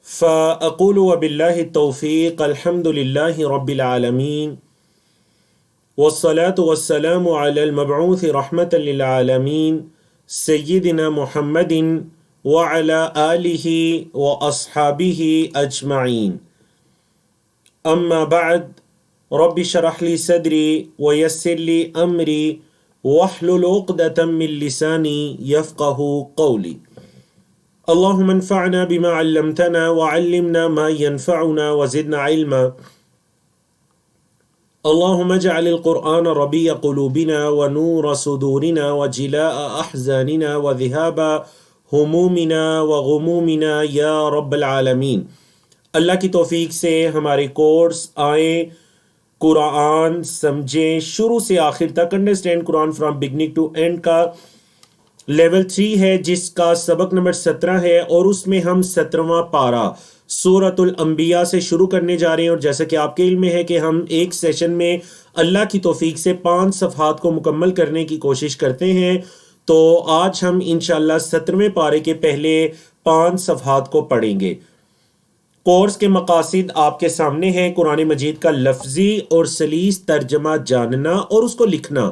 فأقول وبالله التوفيق الحمد لله رب العالمين والصلاة والسلام على المبعوث رحمة للعالمين سيدنا محمد وعلى آله وأصحابه أجمعين. أما بعد، رب اشرح لي صدري ويسر لي أمري واحلل عقدة من لساني يفقه قولي. اللهم انفعنا بما علمتنا وعلمنا ما ينفعنا وزدنا علما. اللهم اجعل القرآن ربيع قلوبنا ونور صدورنا وجلاء أحزاننا وذهاب همومنا وغمومنا یا رب العالمین. اللہ کی توفیق سے ہمارے کورس آئیں، قرآن سمجھیں شروع سے آخر تک، understand Quran from beginning to end کا لیول 3 ہے، جس کا سبق نمبر 17 ہے، اور اس میں ہم 17واں پارہ سورۃ الانبیاء سے شروع کرنے جا رہے ہیں. اور جیسا کہ آپ کے علم میں ہے کہ ہم ایک سیشن میں اللہ کی توفیق سے 5 صفحات کو مکمل کرنے کی کوشش کرتے ہیں. تو آج ہم انشاءاللہ 17ویں پارے کے پہلے 5 صفحات کو پڑھیں گے. کورس کے مقاصد آپ کے سامنے ہیں: قرآن مجید کا لفظی اور سلیس ترجمہ جاننا اور اس کو لکھنا.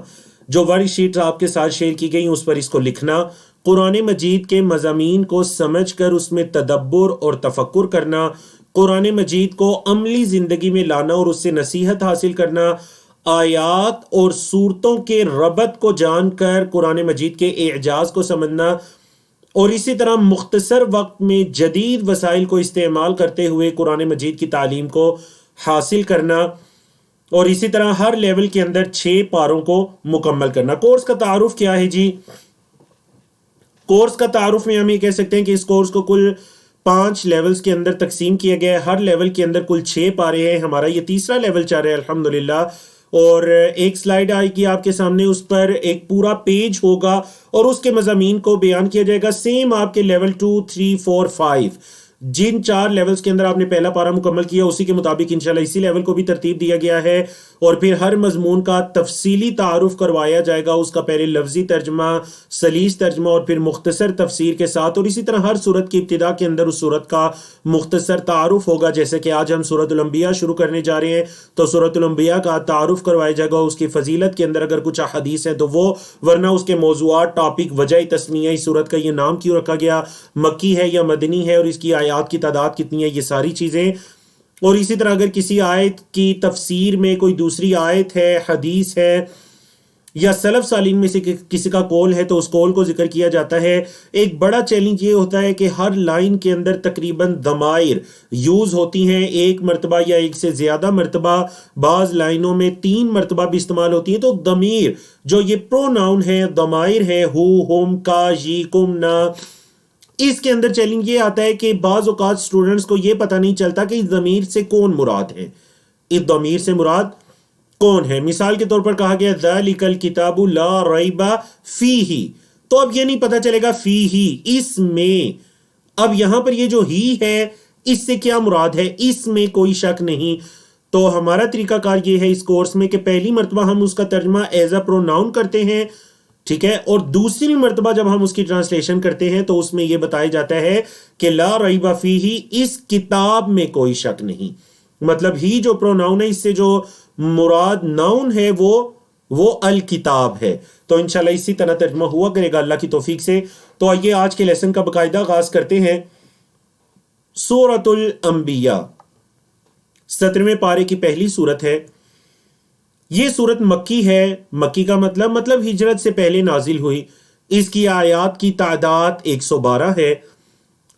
جو ورک شیٹ آپ کے ساتھ شیئر کی گئی اس پر اس کو لکھنا. قرآن مجید کے مضامین کو سمجھ کر اس میں تدبر اور تفکر کرنا. قرآن مجید کو عملی زندگی میں لانا اور اس سے نصیحت حاصل کرنا. آیات اور صورتوں کے ربط کو جان کر قرآن مجید کے اعجاز کو سمجھنا، اور اسی طرح مختصر وقت میں جدید وسائل کو استعمال کرتے ہوئے قرآن مجید کی تعلیم کو حاصل کرنا، اور اسی طرح ہر لیول کے اندر 6 پاروں کو مکمل کرنا. کورس کا تعارف کیا ہے جی؟ کورس کا تعارف میں ہم یہ کہہ سکتے ہیں کہ اس کورس کو کل 5 لیولز کے اندر تقسیم کیا گیا ہے. ہر لیول کے اندر کل 6 پارے ہیں. ہمارا یہ تیسرا لیول چل رہا ہے الحمدللہ. اور ایک سلائیڈ آئے گی آپ کے سامنے، اس پر ایک پورا پیج ہوگا اور اس کے مضامین کو بیان کیا جائے گا. سیم آپ کے لیول 2 3 4 5 جن 4 لیولز کے اندر آپ نے پہلا پارہ مکمل کیا اسی کے مطابق انشاءاللہ اسی لیول کو بھی ترتیب دیا گیا ہے. اور پھر ہر مضمون کا تفصیلی تعارف کروایا جائے گا، اس کا پہلے لفظی ترجمہ، سلیس ترجمہ اور پھر مختصر تفسیر کے ساتھ. اور اسی طرح ہر سورت کی ابتدا کے اندر اس سورت کا مختصر تعارف ہوگا. جیسے کہ آج ہم سورۃ الانبیاء شروع کرنے جا رہے ہیں تو سورۃ الانبیاء کا تعارف کروایا جائے گا، اس کی فضیلت کے اندر اگر کچھ احادیث ہیں تو وہ، ورنہ اس کے موضوعات، ٹاپک، وجہ تسمیہ، اس سورت کا یہ نام کیوں رکھا گیا، مکی ہے یا مدنی ہے، اور اس کی آیات کی تعداد کتنی ہے، یہ ساری چیزیں. اور اسی طرح اگر کسی آیت کی تفسیر میں کوئی دوسری آیت ہے، حدیث ہے، یا سلف صالحین میں سے کسی کا قول ہے تو اس قول کو ذکر کیا جاتا ہے. ایک بڑا چیلنج یہ ہوتا ہے کہ ہر لائن کے اندر تقریباً ضمائر یوز ہوتی ہیں، ایک مرتبہ یا ایک سے زیادہ مرتبہ، بعض لائنوں میں 3 مرتبہ بھی استعمال ہوتی ہیں. تو ضمیر جو یہ پروناؤن ہے، ضمائر ہے، ہو، ہم، کا، جی، کم، نا، اس کے اندر چیلنج یہ آتا ہے کہ بعض اوقات سٹوڈنٹس کو یہ پتہ نہیں چلتا کہ اس ضمیر سے کون مراد ہے، اس ضمیر سے مراد کون ہے. مثال کے طور پر کہا گیا ذالک الکتاب لا ریب فیہ، تو اب یہ نہیں پتہ چلے گا فیہ، اس میں. اب یہاں پر یہ جو ہی ہے اس سے کیا مراد ہے، اس میں کوئی شک نہیں. تو ہمارا طریقہ کار یہ ہے اس کورس میں کہ پہلی مرتبہ ہم اس کا ترجمہ ایز اے پروناؤن کرتے ہیں، ٹھیک ہے، اور دوسری مرتبہ جب ہم اس کی ٹرانسلیشن کرتے ہیں تو اس میں یہ بتایا جاتا ہے کہ لا ریب فیہ، اس کتاب میں کوئی شک نہیں. مطلب ہی جو پروناؤن ہے، اس سے جو مراد ناؤن ہے وہ الکتاب ہے. تو انشاءاللہ اسی طرح ترجمہ ہوا کرے گا اللہ کی توفیق سے. تو آئیے آج کے لیسن کا باقاعدہ آغاز کرتے ہیں. سورۃ الانبیاء 17ویں پارے کی پہلی سورت ہے. یہ سورت مکی ہے. مکی کا مطلب ہجرت سے پہلے نازل ہوئی. اس کی آیات کی تعداد 112 ہے.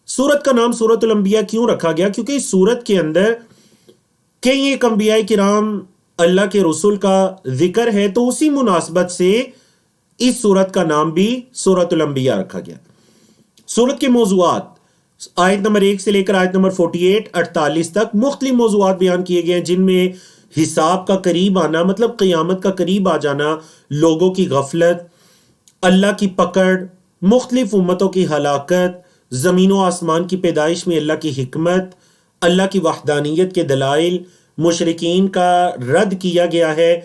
سورت کا نام سورۃ الانبیاء کیوں رکھا گیا؟ کیونکہ اس سورت کے اندر کئی ایک انبیاء کرام، اللہ کے رسول کا ذکر ہے، تو اسی مناسبت سے اس سورت کا نام بھی سورۃ الانبیاء رکھا گیا. سورت کے موضوعات آیت نمبر 1 سے لے کر آیت نمبر 48 تک مختلف موضوعات بیان کیے گئے ہیں، جن میں حساب کا قریب آنا، مطلب قیامت کا قریب آ جانا، لوگوں کی غفلت، اللہ کی پکڑ، مختلف امتوں کی ہلاکت، زمین و آسمان کی پیدائش میں اللہ کی حکمت، اللہ کی وحدانیت کے دلائل، مشرکین کا رد کیا گیا ہے.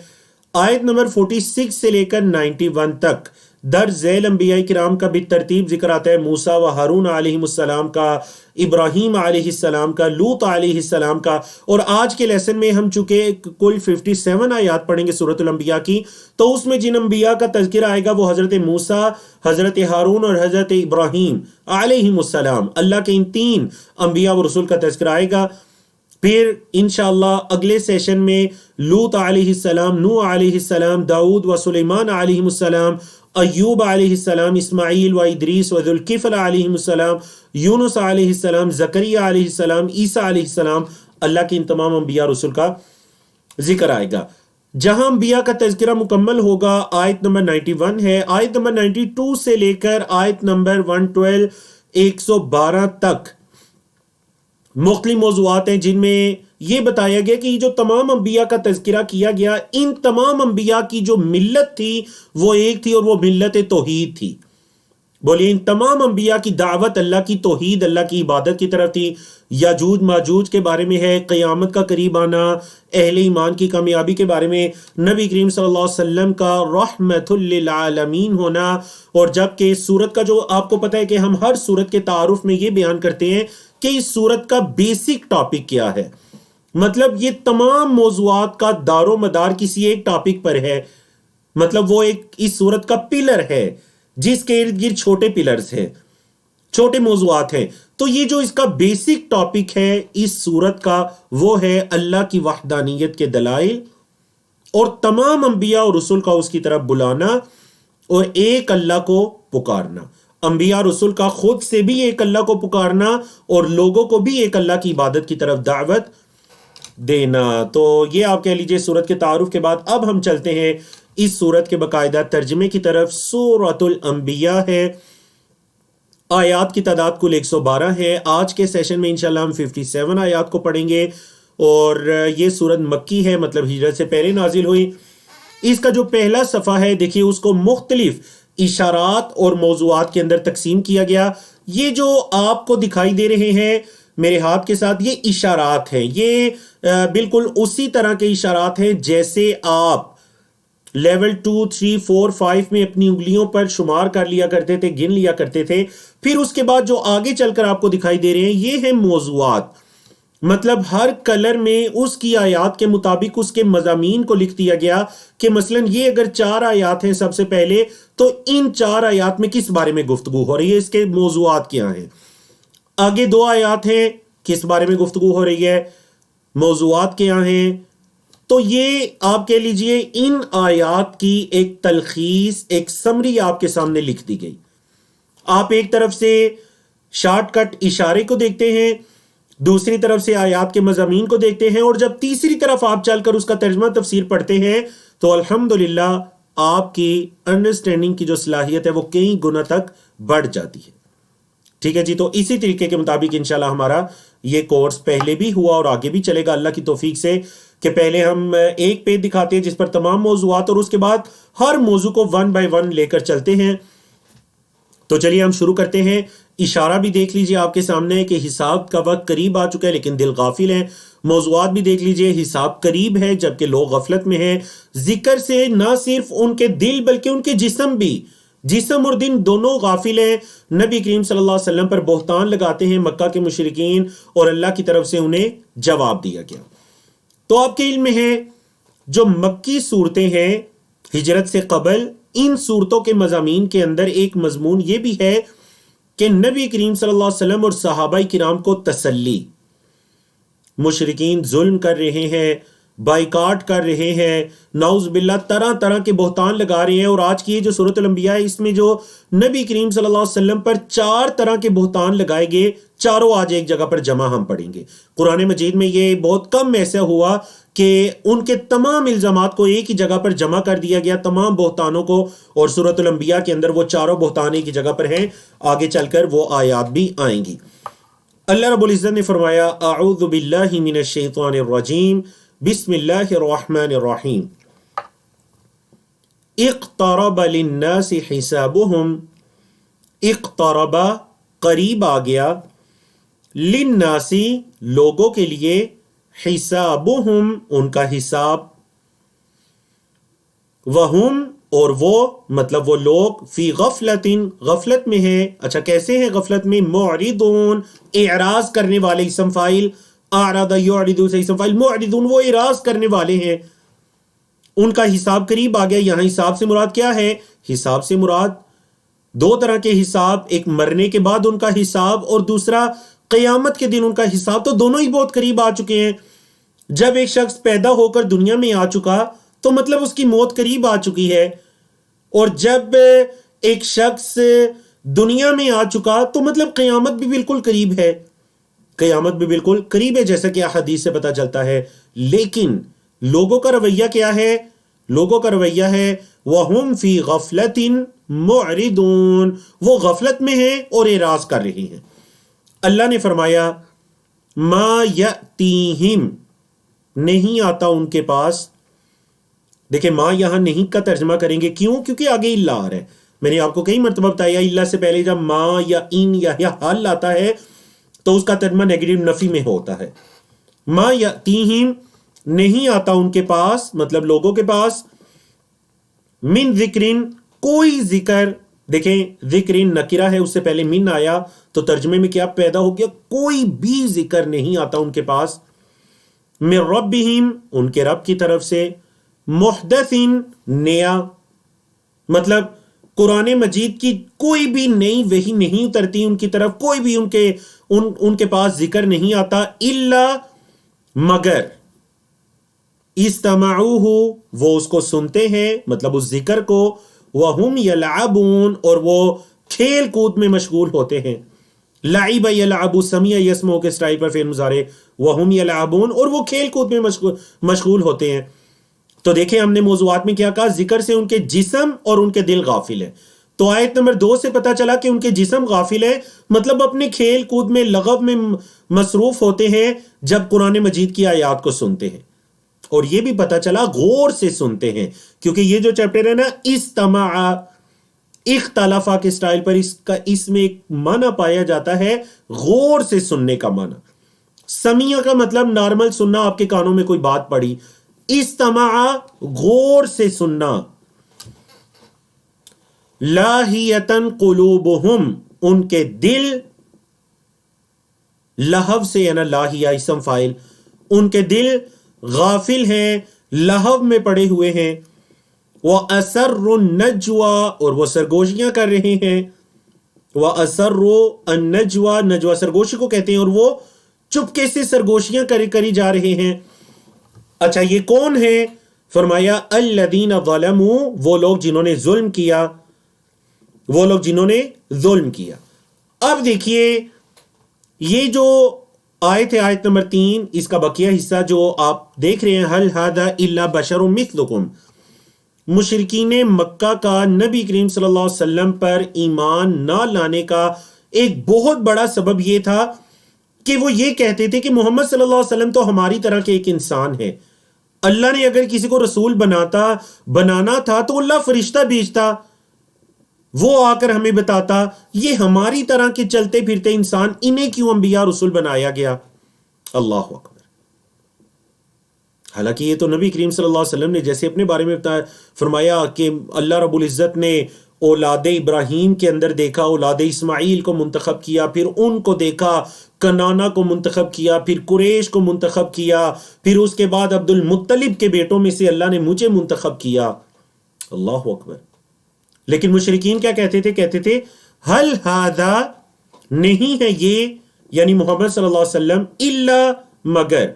آیت نمبر 46 سے لے کر 91 تک در ذیل انبیاء کرام کا بھی ترتیب ذکر آتا ہے، موسیٰ و ہارون علیہ السلام کا، ابراہیم علیہ السلام کا، لوط علیہ السلام کا. اور آج کے لیسن میں ہم چونکہ کل 57 آیات پڑھیں گے سورۃ الانبیاء کی، تو اس میں جن انبیاء کا تذکرہ آئے گا وہ حضرت موسیٰ، حضرت ہارون اور حضرت ابراہیم علیہ السلام، اللہ کے ان 3 انبیاء و رسول کا تذکرہ آئے گا. پھر انشاءاللہ اگلے سیشن میں لوط علیہ السلام، نوح علیہ السلام، داؤد و سلیمان علیہ السلام، ایوب علیہ السلام، اسماعیل و ادریس و ذوالکفل علیہ السلام، یونس علیہ السلام، زکریا علیہ السلام، عیسیٰ علیہ السلام، اللہ کے ان تمام انبیاء رسول کا ذکر آئے گا. جہاں انبیاء کا تذکرہ مکمل ہوگا آیت نمبر 91 ہے. آیت نمبر 92 سے لے کر آیت نمبر 112 112 تک مختلف موضوعات ہیں جن میں یہ بتایا گیا کہ جو تمام انبیاء کا تذکرہ کیا گیا، ان تمام انبیاء کی جو ملت تھی وہ ایک تھی اور وہ ملت توحید تھی. بولیے، ان تمام انبیاء کی دعوت اللہ کی توحید، اللہ کی عبادت کی طرف تھی. یاجوج ماجوج کے بارے میں ہے، قیامت کا قریب آنا، اہل ایمان کی کامیابی کے بارے میں، نبی کریم صلی اللہ علیہ وسلم کا رحمت للعالمین ہونا. اور جبکہ اس سورت کا جو آپ کو پتہ ہے کہ ہم ہر سورت کے تعارف میں یہ بیان کرتے ہیں کہ اس سورت کا بیسک ٹاپک کیا ہے، مطلب یہ تمام موضوعات کا دار و مدار کسی ایک ٹاپک پر ہے. مطلب وہ ایک اس سورت کا پلر ہے جس کے ارد گرد چھوٹے پلرز ہیں، چھوٹے موضوعات ہیں. تو یہ جو اس کا بیسک ٹاپک ہے اس سورت کا، وہ ہے اللہ کی وحدانیت کے دلائل اور تمام انبیاء اور رسول کا اس کی طرف بلانا اور ایک اللہ کو پکارنا. انبیاء رسول کا خود سے بھی ایک اللہ کو پکارنا اور لوگوں کو بھی ایک اللہ کی عبادت کی طرف دعوت دینا. تو یہ آپ کہہ لیجئے سورت کے تعارف کے بعد اب ہم چلتے ہیں اس سورت کے باقاعدہ ترجمے کی طرف. سورۃ الانبیاء ہے، آیات کی تعداد کل 112 ہے. آج کے سیشن میں انشاءاللہ ہم 57 آیات کو پڑھیں گے اور یہ سورت مکی ہے، مطلب ہجرت سے پہلے نازل ہوئی. اس کا جو پہلا صفحہ ہے دیکھیے اس کو مختلف اشارات اور موضوعات کے اندر تقسیم کیا گیا. یہ جو آپ کو دکھائی دے رہے ہیں میرے ہاتھ کے ساتھ، یہ اشارات ہیں. یہ بالکل اسی طرح کے اشارات ہیں جیسے آپ لیول 2 3 4 5 میں اپنی انگلیوں پر شمار کر لیا کرتے تھے، گن لیا کرتے تھے. پھر اس کے بعد جو آگے چل کر آپ کو دکھائی دے رہے ہیں یہ ہیں موضوعات. مطلب ہر کلر میں اس کی آیات کے مطابق اس کے مضامین کو لکھ دیا گیا کہ مثلا یہ اگر 4 آیات ہیں سب سے پہلے، تو ان 4 آیات میں کس بارے میں گفتگو ہو رہی ہے، اس کے موضوعات کیا ہیں. آگے 2 آیات ہیں، کس بارے میں گفتگو ہو رہی ہے، موضوعات کیا ہیں. تو یہ آپ کہہ لیجئے ان آیات کی ایک تلخیص، ایک سمری آپ کے سامنے لکھ دی گئی. آپ ایک طرف سے شارٹ کٹ اشارے کو دیکھتے ہیں، دوسری طرف سے آیات کے مضامین کو دیکھتے ہیں، اور جب تیسری طرف آپ چل کر اس کا ترجمہ تفسیر پڑھتے ہیں تو الحمدللہ آپ کی انڈرسٹینڈنگ کی جو صلاحیت ہے وہ کئی گنا تک بڑھ جاتی ہے. ٹھیک ہے جی. تو اسی طریقے کے مطابق انشاءاللہ ہمارا یہ کورس پہلے بھی ہوا اور آگے بھی چلے گا اللہ کی توفیق سے، کہ پہلے ہم ایک پیج دکھاتے ہیں جس پر تمام موضوعات اور اس کے بعد ہر موضوع کو 1 بائی 1 لے کر چلتے ہیں. تو چلیے ہم شروع کرتے ہیں. اشارہ بھی دیکھ لیجئے آپ کے سامنے ہے کہ حساب کا وقت قریب آ چکا ہے لیکن دل غافل ہیں. موضوعات بھی دیکھ لیجئے، حساب قریب ہے جبکہ لوگ غفلت میں ہیں. ذکر سے نہ صرف ان کے دل بلکہ ان کے جسم بھی، جسم اور دن دونوں غافل ہیں. نبی کریم صلی اللہ علیہ وسلم پر بہتان لگاتے ہیں مکہ کے مشرکین اور اللہ کی طرف سے انہیں جواب دیا گیا. تو آپ کے علم میں ہے جو مکی صورتیں ہیں ہجرت سے قبل، ان صورتوں کے مضامین کے اندر ایک مضمون یہ بھی ہے کہ نبی کریم صلی اللہ علیہ وسلم اور صحابہ کرام کو تسلی. مشرکین ظلم کر رہے ہیں، بائیکاٹ کر رہے ہیں، نعوذ باللہ طرح طرح کے بہتان لگا رہے ہیں. اور آج کی یہ جو سورۃ الانبیاء ہے اس میں جو نبی کریم صلی اللہ علیہ وسلم پر 4 طرح کے بہتان لگائے گئے، چاروں آج ایک جگہ پر جمع ہم پڑھیں گے. قرآن مجید میں یہ بہت کم ایسا ہوا کہ ان کے تمام الزامات کو ایک ہی جگہ پر جمع کر دیا گیا، تمام بہتانوں کو، اور سورۃ الانبیاء کے اندر وہ چاروں بہتان ایک ہی جگہ پر ہیں. آگے چل کر وہ آیات بھی آئیں گی. اللہ رب العزت نے فرمایا اعوذ باللہ من الشیطان الرجیم بسم اللہ الرحمن الرحیم. اقترب للناس حسابهم، اقترب قریب آ گیا، للناس لوگوں کے لیے، حسابهم ان کا حساب، وہم اور وہ مطلب وہ لوگ فی غفلت، غفلت میں ہیں. اچھا کیسے ہیں غفلت میں؟ معرضون، اعراض کرنے والے، اسم فاعل اعرض یعرض سے اسم فاعل معرضون، وہ اعراض کرنے والے ہیں. ان کا حساب قریب آ گیا. یہاں حساب سے مراد کیا ہے؟ حساب سے مراد دو طرح کے حساب، ایک مرنے کے بعد ان کا حساب اور دوسرا قیامت کے دن ان کا حساب. تو دونوں ہی بہت قریب آ چکے ہیں. جب ایک شخص پیدا ہو کر دنیا میں آ چکا تو مطلب اس کی موت قریب آ چکی ہے، اور جب ایک شخص دنیا میں آ چکا تو مطلب قیامت بھی بالکل قریب ہے. قیامت بھی بالکل قریب ہے جیسا کہ احادیث سے پتہ چلتا ہے. لیکن لوگوں کا رویہ کیا ہے؟ لوگوں کا رویہ ہے وَهُمْ فِي غَفْلَةٍ مُعْرِضُونَ، وہ غفلت میں ہیں اور اعراض کر رہی ہیں. اللہ نے فرمایا مَا يَأْتِيهِمْ، نہیں آتا ان کے پاس. دیکھیں ماں یہاں نہیں کا ترجمہ کریں گے، کیوں؟ کیونکہ آگے اللہ آ رہا ہے. میں نے آپ کو کئی مرتبہ بتایا اللہ سے پہلے جب ماں یا ان یا حال آتا ہے تو اس کا ترجمہ نیگیٹو نفی میں ہوتا ہے. ما یاتیہم، نہیں آتا ان کے پاس، مطلب لوگوں کے پاس، من ذکرن، کوئی ذکر. دیکھیں ذکرن نکرہ ہے، اس سے پہلے من آیا تو ترجمے میں کیا پیدا ہو گیا؟ کوئی بھی ذکر نہیں آتا ان کے پاس. من ربہم، ان کے رب کی طرف سے. محدثن، نیا، مطلب قرآن مجید کی کوئی بھی نئی وحی نہیں اترتی ان کی طرف، کوئی بھی ان کے پاس ذکر نہیں آتا. الا، مگر، استمعوہ، وہ اس کو سنتے ہیں، مطلب اس ذکر کو. وہم یلعبون، اور وہ کھیل کود میں مشغول ہوتے ہیں. لعب یلعب، سمیع یسمع کے اسٹائل پر فعل مضارع. وہم یلعبون، اور وہ کھیل کود میں مشغول ہوتے ہیں. تو دیکھیں ہم نے موضوعات میں کیا کہا؟ ذکر سے ان کے جسم اور ان کے دل غافل ہے. تو آیت نمبر 2 سے پتا چلا کہ ان کے جسم غافل ہے، مطلب اپنے کھیل کود میں لغو میں مصروف ہوتے ہیں جب قرآن مجید کی آیات کو سنتے ہیں. اور یہ بھی پتا چلا غور سے سنتے ہیں، کیونکہ یہ جو چیپٹر ہے نا استماع اختلافہ کے سٹائل پر، اس میں ایک معنی پایا جاتا ہے غور سے سننے کا معنی. سمیع کا مطلب نارمل سننا، آپ کے کانوں میں کوئی بات پڑی. استماع غور سے سننا. لاہیتن قلوبہم، ان کے دل، لہو سے ہے نا لاہیہ اسم فاعل، ان کے دل غافل ہیں، لہو میں پڑے ہوئے ہیں. وَأَسَرُّ النَّجْوَى، اور وہ سرگوشیاں کر رہے ہیں. وَأَسَرُّ النَّجْوَى، نجوہ سرگوشی کو کہتے ہیں، اور وہ چپکے سے سرگوشیاں کری جا رہے ہیں. اچھا یہ کون ہے؟ فرمایا الذین ظلموا، وہ لوگ جنہوں نے ظلم کیا، وہ لوگ جنہوں نے ظلم کیا. اب دیکھیے یہ جو آیت ہے، آیت نمبر 3، اس کا بقیہ حصہ جو آپ دیکھ رہے ہیں، هل هذا الا بشر مثلکم. مشرکین مکہ کا نبی کریم صلی اللہ علیہ وسلم پر ایمان نہ لانے کا ایک بہت بڑا سبب یہ تھا کہ وہ یہ کہتے تھے کہ محمد صلی اللہ علیہ وسلم تو ہماری طرح کے ایک انسان ہے. اللہ نے اگر کسی کو رسول بنانا تھا تو اللہ فرشتہ بھیجتا، وہ آ کر ہمیں بتاتا. یہ ہماری طرح کے چلتے پھرتے انسان، انہیں کیوں انبیاء رسول بنایا گیا؟ اللہ اکبر. حالانکہ یہ تو نبی کریم صلی اللہ علیہ وسلم نے جیسے اپنے بارے میں فرمایا کہ اللہ رب العزت نے اولاد ابراہیم کے اندر دیکھا، اولاد اسماعیل کو منتخب کیا، پھر ان کو دیکھا، کنانا کو منتخب کیا، پھر قریش کو منتخب کیا، پھر اس کے بعد عبد المطلب کے بیٹوں میں سے اللہ نے مجھے منتخب کیا. اللہ اکبر. لیکن مشرکین کیا کہتے تھے؟ کہتے تھے هل هذا، نہیں ہے یہ یعنی محمد صلی اللہ علیہ وسلم، الا، مگر،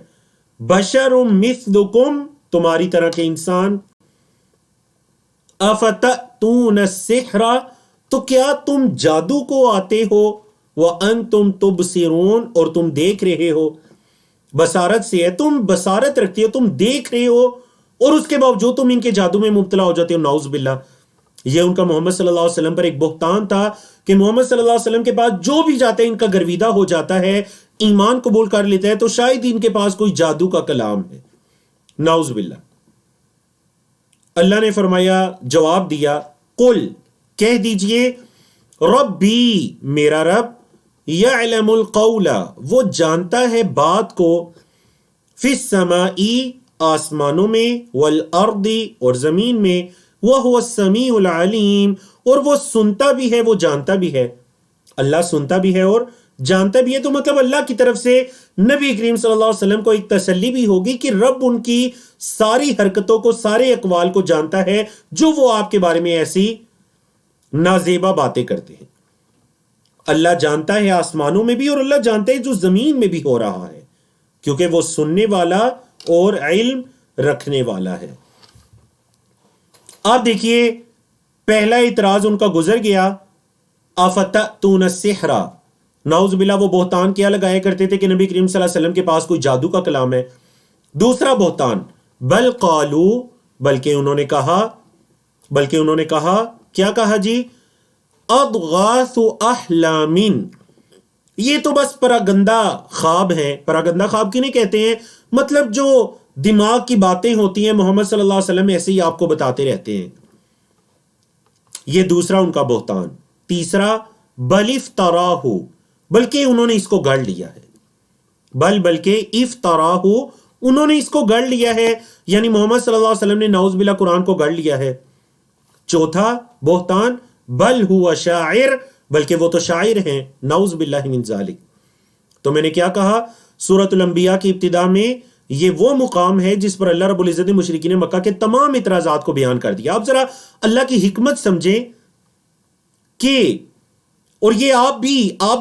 بشر مثلکم، تمہاری طرح کے انسان. افتأتون السحر، تو کیا تم جادو کو آتے ہو، وانتم تبصرون، اور تم دیکھ رہے ہو. بصارت سے ہے، تم بصارت رکھتے ہو، تم دیکھ رہے ہو، اور اس کے باوجود تم ان کے جادو میں مبتلا ہو جاتے ہو. نعوذ باللہ. یہ ان کا محمد صلی اللہ علیہ وسلم پر ایک بہتان تھا کہ محمد صلی اللہ علیہ وسلم کے پاس جو بھی جاتا ہے ان کا گرویدہ ہو جاتا ہے، ایمان قبول کر لیتا ہے تو شاید ان کے پاس کوئی جادو کا کلام ہے. نعوذ باللہ. اللہ نے فرمایا، جواب دیا، قل، کہہ دیجئے، ربی، میرا رب، یعلم القول، وہ جانتا ہے بات کو، فی السماء، آسمانوں میں، والارض، اور زمین میں، وَهُوَ السَّمِيعُ الْعَلِيمُ، اور وہ سنتا بھی ہے، وہ جانتا بھی ہے. اللہ سنتا بھی ہے اور جانتا بھی ہے. تو مطلب اللہ کی طرف سے نبی کریم صلی اللہ علیہ وسلم کو ایک تسلی بھی ہوگی کہ رب ان کی ساری حرکتوں کو، سارے اقوال کو جانتا ہے جو وہ آپ کے بارے میں ایسی نازیبا باتیں کرتے ہیں. اللہ جانتا ہے آسمانوں میں بھی، اور اللہ جانتا ہے جو زمین میں بھی ہو رہا ہے، کیونکہ وہ سننے والا اور علم رکھنے والا ہے. آپ دیکھیے پہلا اعتراض ان کا گزر گیا، افتأتون السحر، نعوذ باللہ وہ بہتان کیا لگایا کرتے تھے کہ نبی کریم صلی اللہ علیہ وسلم کے پاس کوئی جادو کا کلام ہے. دوسرا بہتان، بل قالو، بلکہ انہوں نے کہا کیا کہا جی؟ اضغاث احلام، یہ تو بس پراگندہ خواب ہیں. پراگندہ خواب کینہیں کہتے ہیں؟ مطلب جو دماغ کی باتیں ہوتی ہیں، محمد صلی اللہ علیہ وسلم ایسے ہی آپ کو بتاتے رہتے ہیں. یہ دوسرا ان کا بہتان. تیسرا، بل افتراہ، بلکہ انہوں نے اس کو گڑھ لیا ہے. بلکہ افتراہ، انہوں نے اس کو گڑھ لیا ہے، یعنی محمد صلی اللہ علیہ وسلم نے نعوذ باللہ قرآن کو گڑھ لیا ہے. چوتھا بہتان، بل ہوا شاعر، بلکہ وہ تو شاعر ہیں، نعوذ باللہ من ذالک. تو میں نے کیا کہا؟ سورۃ الانبیاء کی ابتدا میں یہ وہ مقام ہے جس پر اللہ رب العزت نے مشرکین مکہ کے تمام اعتراضات کو بیان کر دیا. آپ ذرا اللہ کی حکمت سمجھیں کہ، اور یہ آپ بھی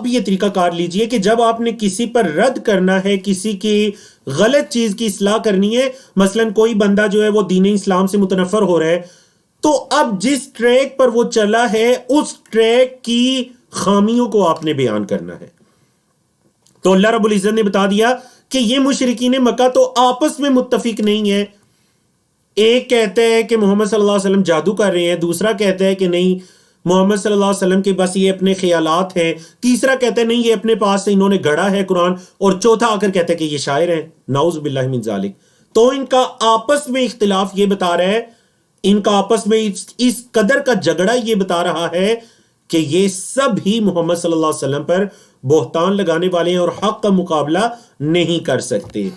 یہ طریقہ کار لیجئے کہ جب آپ نے کسی پر رد کرنا ہے، کسی کی غلط چیز کی اصلاح کرنی ہے، مثلا کوئی بندہ جو ہے وہ دین اسلام سے متنفر ہو رہا ہے، تو اب جس ٹریک پر وہ چلا ہے اس ٹریک کی خامیوں کو آپ نے بیان کرنا ہے. تو اللہ رب العزت نے بتا دیا کہ یہ مشرکین مکہ تو آپس میں متفق نہیں ہے. ایک کہتا ہے کہ محمد صلی اللہ علیہ وسلم جادو کر رہے ہیں، دوسرا کہتا ہے کہ نہیں محمد صلی اللہ علیہ وسلم کے بس یہ اپنے خیالات ہیں، تیسرا کہتا ہے نہیں یہ اپنے پاس سے انہوں نے گھڑا ہے قرآن، اور چوتھا آ کر کہتا ہے کہ یہ شاعر ہیں، نعوذ باللہ من ذالک. تو ان کا آپس میں اختلاف یہ بتا رہا ہے، ان کا آپس میں اس قدر کا جھگڑا یہ بتا رہا ہے کہ یہ سب ہی محمد صلی اللہ علیہ وسلم پر بہتان لگانے والے ہیں اور حق کا مقابلہ نہیں کر سکتے.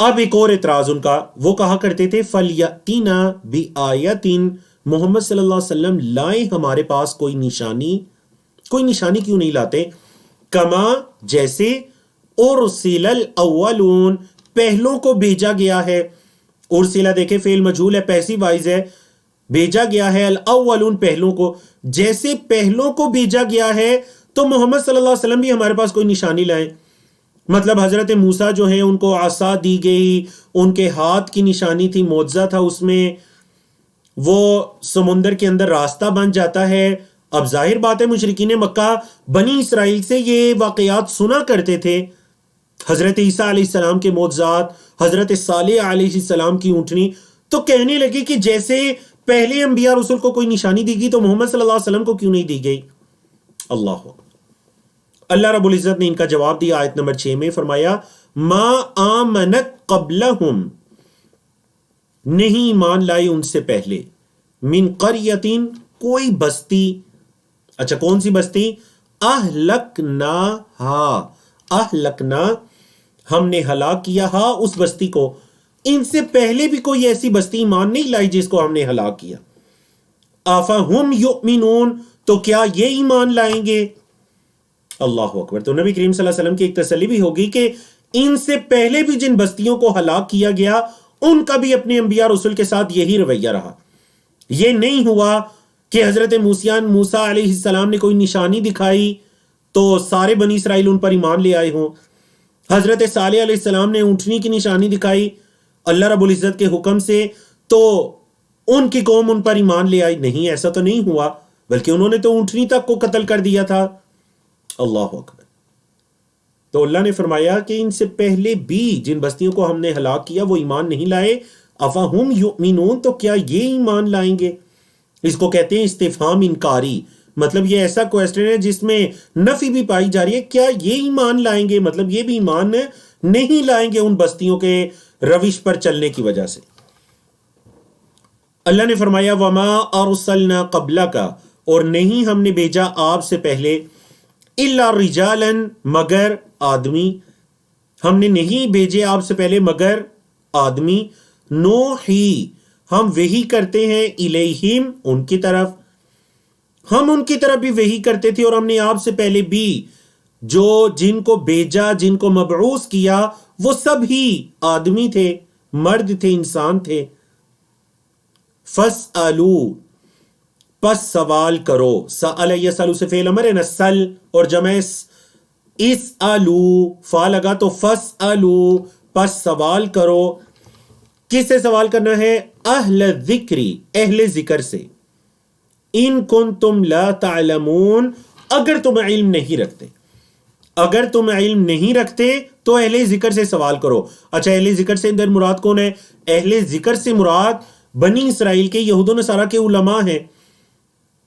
اب ایک اور اعتراض ان کا، وہ کہا کرتے تھے فَلْيَأْتِنَا بِآیَةٍ، محمد صلی اللہ علیہ وسلم لائیں ہمارے پاس کوئی نشانی کیوں نہیں لاتے؟ کما، جیسے اُرْسِلَ الْأَوَّلُونَ، پہلوں کو بھیجا گیا ہے. ارسلہ دیکھیں فعل مجہول ہے، پیسیو وائز ہے، بھیجا گیا ہے، الاولون پہلوں کو، جیسے پہلوں کو بھیجا گیا ہے تو محمد صلی اللہ علیہ وسلم بھی ہمارے پاس کوئی نشانی لائیں. مطلب حضرت موسیٰ جو ہیں ان کو عصا دی گئی، ان کے ہاتھ کی نشانی تھی، معجزہ تھا اس میں، وہ سمندر کے اندر راستہ بن جاتا ہے. اب ظاہر بات ہے مشرکین مکہ بنی اسرائیل سے یہ واقعات سنا کرتے تھے، حضرت عیسیٰ علیہ السلام کے معجزات، حضرت صالح علیہ السلام کی اونٹنی. تو کہنے لگے کہ جیسے پہلے انبیاء رسول کو کوئی نشانی دی گئی تو محمد صلی اللہ علیہ وسلم کو کیوں نہیں دی گئی؟ اللہ رب العزت نے ان کا جواب دیا آیت نمبر 6 میں، فرمایا ما آمنت قبلہم، نہیں ایمان لائی ان سے پہلے، من قریۃ، کوئی بستی. اچھا کون سی بستی؟ اہلکنا، ہم نے ہلاک کیا اس بستی کو. ان سے پہلے بھی کوئی ایسی بستی ایمان نہیں لائی جس کو ہم نے ہلاک کیا. افہم یؤمنون، تو کیا یہ ایمان لائیں گے؟ اللہ اکبر. تو نبی کریم صلی اللہ علیہ وسلم کی ایک تسلی بھی ہوگی کہ ان سے پہلے بھی جن بستیوں کو ہلاک کیا گیا ان کا بھی اپنے انبیاء رسول کے ساتھ یہی رویہ رہا. یہ نہیں ہوا کہ حضرت موسیٰ علیہ السلام نے کوئی نشانی دکھائی تو سارے بنی اسرائیل ان پر ایمان لے آئے ہوں. حضرت صالح علیہ السلام نے اونٹنی کی نشانی دکھائی اللہ رب العزت کے حکم سے تو ان کی قوم ان پر ایمان لے آئی. نہیں، ایسا تو نہیں ہوا، بلکہ انہوں نے تو اونٹنی تک کو قتل کر دیا تھا. اللہ اکبر. تو اللہ نے فرمایا کہ ان سے پہلے بھی جن بستیوں کو ہم نے ہلاک کیا وہ ایمان نہیں لائے. افہم یؤمنون، تو کیا یہ ایمان لائیں گے؟ اس کو کہتے ہیں استفہام انکاری. مطلب یہ ایسا کویسچن ہے جس میں نفی بھی پائی جا رہی ہے، کیا یہ ایمان لائیں گے؟ مطلب یہ بھی ایمان نہیں لائیں گے ان بستیوں کے روش پر چلنے کی وجہ سے. اللہ نے فرمایا وما ارسلنا قبلک، اور نہیں ہم نے بھیجا آپ سے پہلے، الا رجالا، مگر آدمی. ہم نے نہیں بھیجے آپ سے پہلے مگر آدمی. نوحی، ہم وحی کرتے ہیں الیہم ان کی طرف، ہم ان کی طرف بھی وحی کرتے تھے، اور ہم نے آپ سے پہلے بھی جو جن کو بھیجا، جن کو مبعوث کیا، وہ سب ہی آدمی تھے، مرد تھے، انسان تھے۔ فَاسْأَلُوا پس سوال کرو، سأل یسألو سے فعل امر ہے نا، سل اور جمع اسألو فا لگا تو فاسألوا پس سوال کرو۔ کس سے سوال کرنا ہے؟ اہل ذکری اہل ذکر سے، ان کنتم لا تعلمون اگر تم علم نہیں رکھتے، اگر تم علم نہیں رکھتے تو اہل ذکر سے سوال کرو۔ اچھا، اہل ذکر سے اندر مراد کون ہے؟ اہل ذکر سے مراد بنی اسرائیل کے یہود و نصارہ کے علماء ہیں،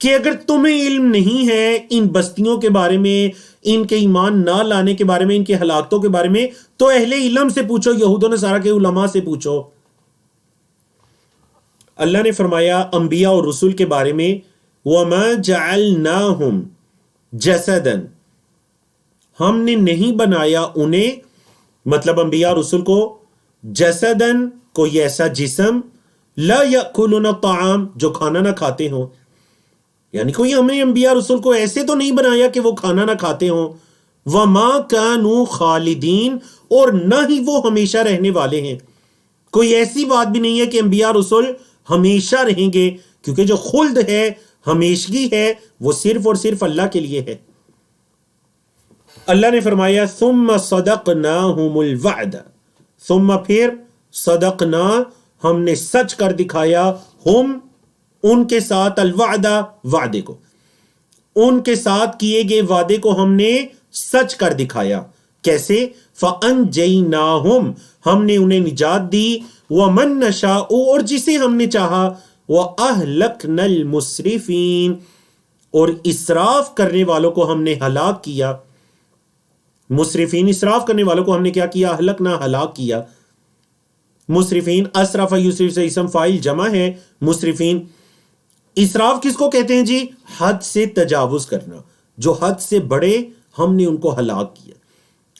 کہ اگر تمہیں علم نہیں ہے ان بستیوں کے بارے میں، ان کے ایمان نہ لانے کے بارے میں، ان کے ہلاکتوں کے بارے میں، تو اہل علم سے پوچھو، یہود و نصارہ کے علماء سے پوچھو۔ اللہ نے فرمایا انبیاء اور رسول کے بارے میں، وَمَا جَعَلْنَاهُمْ جَسَدًا ہم نے نہیں بنایا انہیں، مطلب انبیاء رسول کو، جسدن کوئی ایسا جسم، لا یأکلون الطعام جو کھانا نہ کھاتے ہوں، یعنی کوئی ہم نے انبیاء رسول کو ایسے تو نہیں بنایا کہ وہ کھانا نہ کھاتے ہوں، وَمَا كَانُوا خَالِدِينَ اور نہ ہی وہ ہمیشہ رہنے والے ہیں۔ کوئی ایسی بات بھی نہیں ہے کہ انبیاء رسول ہمیشہ رہیں گے، کیونکہ جو خلد ہے، ہمیشگی ہے، وہ صرف اور صرف اللہ کے لیے ہے۔ اللہ نے فرمایا ثم صدقناہم الوعد، ثم پھر صدقنا ہم نے سچ کر دکھایا، ہم ان کے ساتھ، الوعد وعدے کو، ان کے ساتھ کیے گئے وعدے کو ہم نے سچ کر دکھایا۔ کیسے؟ فَأَنْجَيْنَاهُمْ ہم نے انہیں نجات دی، وَمَن نَشَاءُ اور جسے ہم نے چاہا، وَأَهْلَكْنَا الْمُسْرِفِينَ اور اسراف کرنے والوں کو ہم نے ہلاک کیا۔ مسرفین اسراف کرنے والوں کو ہم نے کیا کیا؟ اہلکنا ہلاک کیا۔ مسرفین اسرف یسرف سے اسم فاعل جمع ہے مسرفین۔ اسراف کس کو کہتے ہیں جی؟ حد سے تجاوز کرنا، جو حد سے بڑے، ہم نے ان کو ہلاک کیا،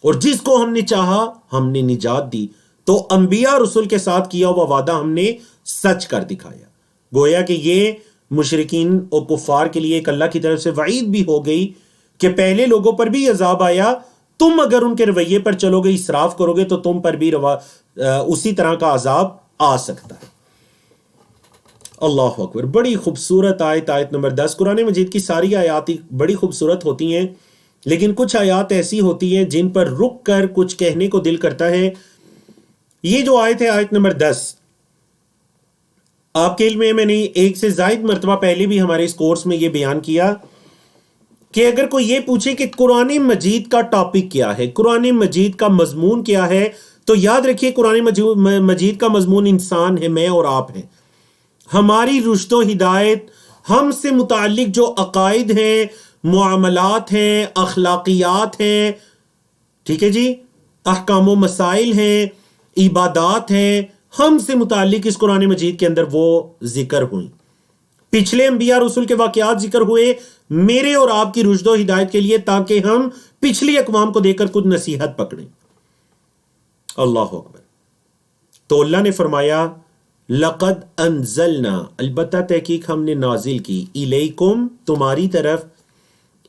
اور جس کو ہم نے چاہا ہم نے نجات دی۔ تو انبیاء رسول کے ساتھ کیا ہوا وعدہ ہم نے سچ کر دکھایا۔ گویا کہ یہ مشرکین اور کفار کے لیے ایک اللہ کی طرف سے وعید بھی ہو گئی کہ پہلے لوگوں پر بھی عذاب آیا، تم اگر ان کے رویے پر چلو گے، اسراف کرو گے، تو تم پر بھی اسی طرح کا عذاب آ سکتا ہے۔ اللہ اکبر، بڑی خوبصورت آیت، آیت نمبر 10۔ قرآن مجید کی ساری آیات بڑی خوبصورت ہوتی ہیں، لیکن کچھ آیات ایسی ہوتی ہیں جن پر رک کر کچھ کہنے کو دل کرتا ہے۔ یہ جو آیت ہے، آیت نمبر 10، آپ کے علم میں نے ایک سے زائد مرتبہ پہلے بھی ہمارے اس کورس میں یہ بیان کیا کہ اگر کوئی یہ پوچھے کہ قرآن مجید کا ٹاپک کیا ہے، قرآن مجید کا مضمون کیا ہے، تو یاد رکھیے قرآن مجید کا مضمون انسان ہے، میں اور آپ ہیں۔ ہماری رشد و ہدایت، ہم سے متعلق جو عقائد ہیں، معاملات ہیں، اخلاقیات ہیں، ٹھیک ہے جی، احکام و مسائل ہیں، عبادات ہیں، ہم سے متعلق اس قرآن مجید کے اندر وہ ذکر ہوئی۔ پچھلے انبیاء رسول کے واقعات ذکر ہوئے میرے اور آپ کی رشد و ہدایت کے لیے، تاکہ ہم پچھلی اقوام کو دیکھ کر کچھ نصیحت پکڑیں۔ اللہ اکبر۔ تو اللہ نے فرمایا لقد انزلنا، البتہ تحقیق ہم نے نازل کی، الیکم تمہاری طرف،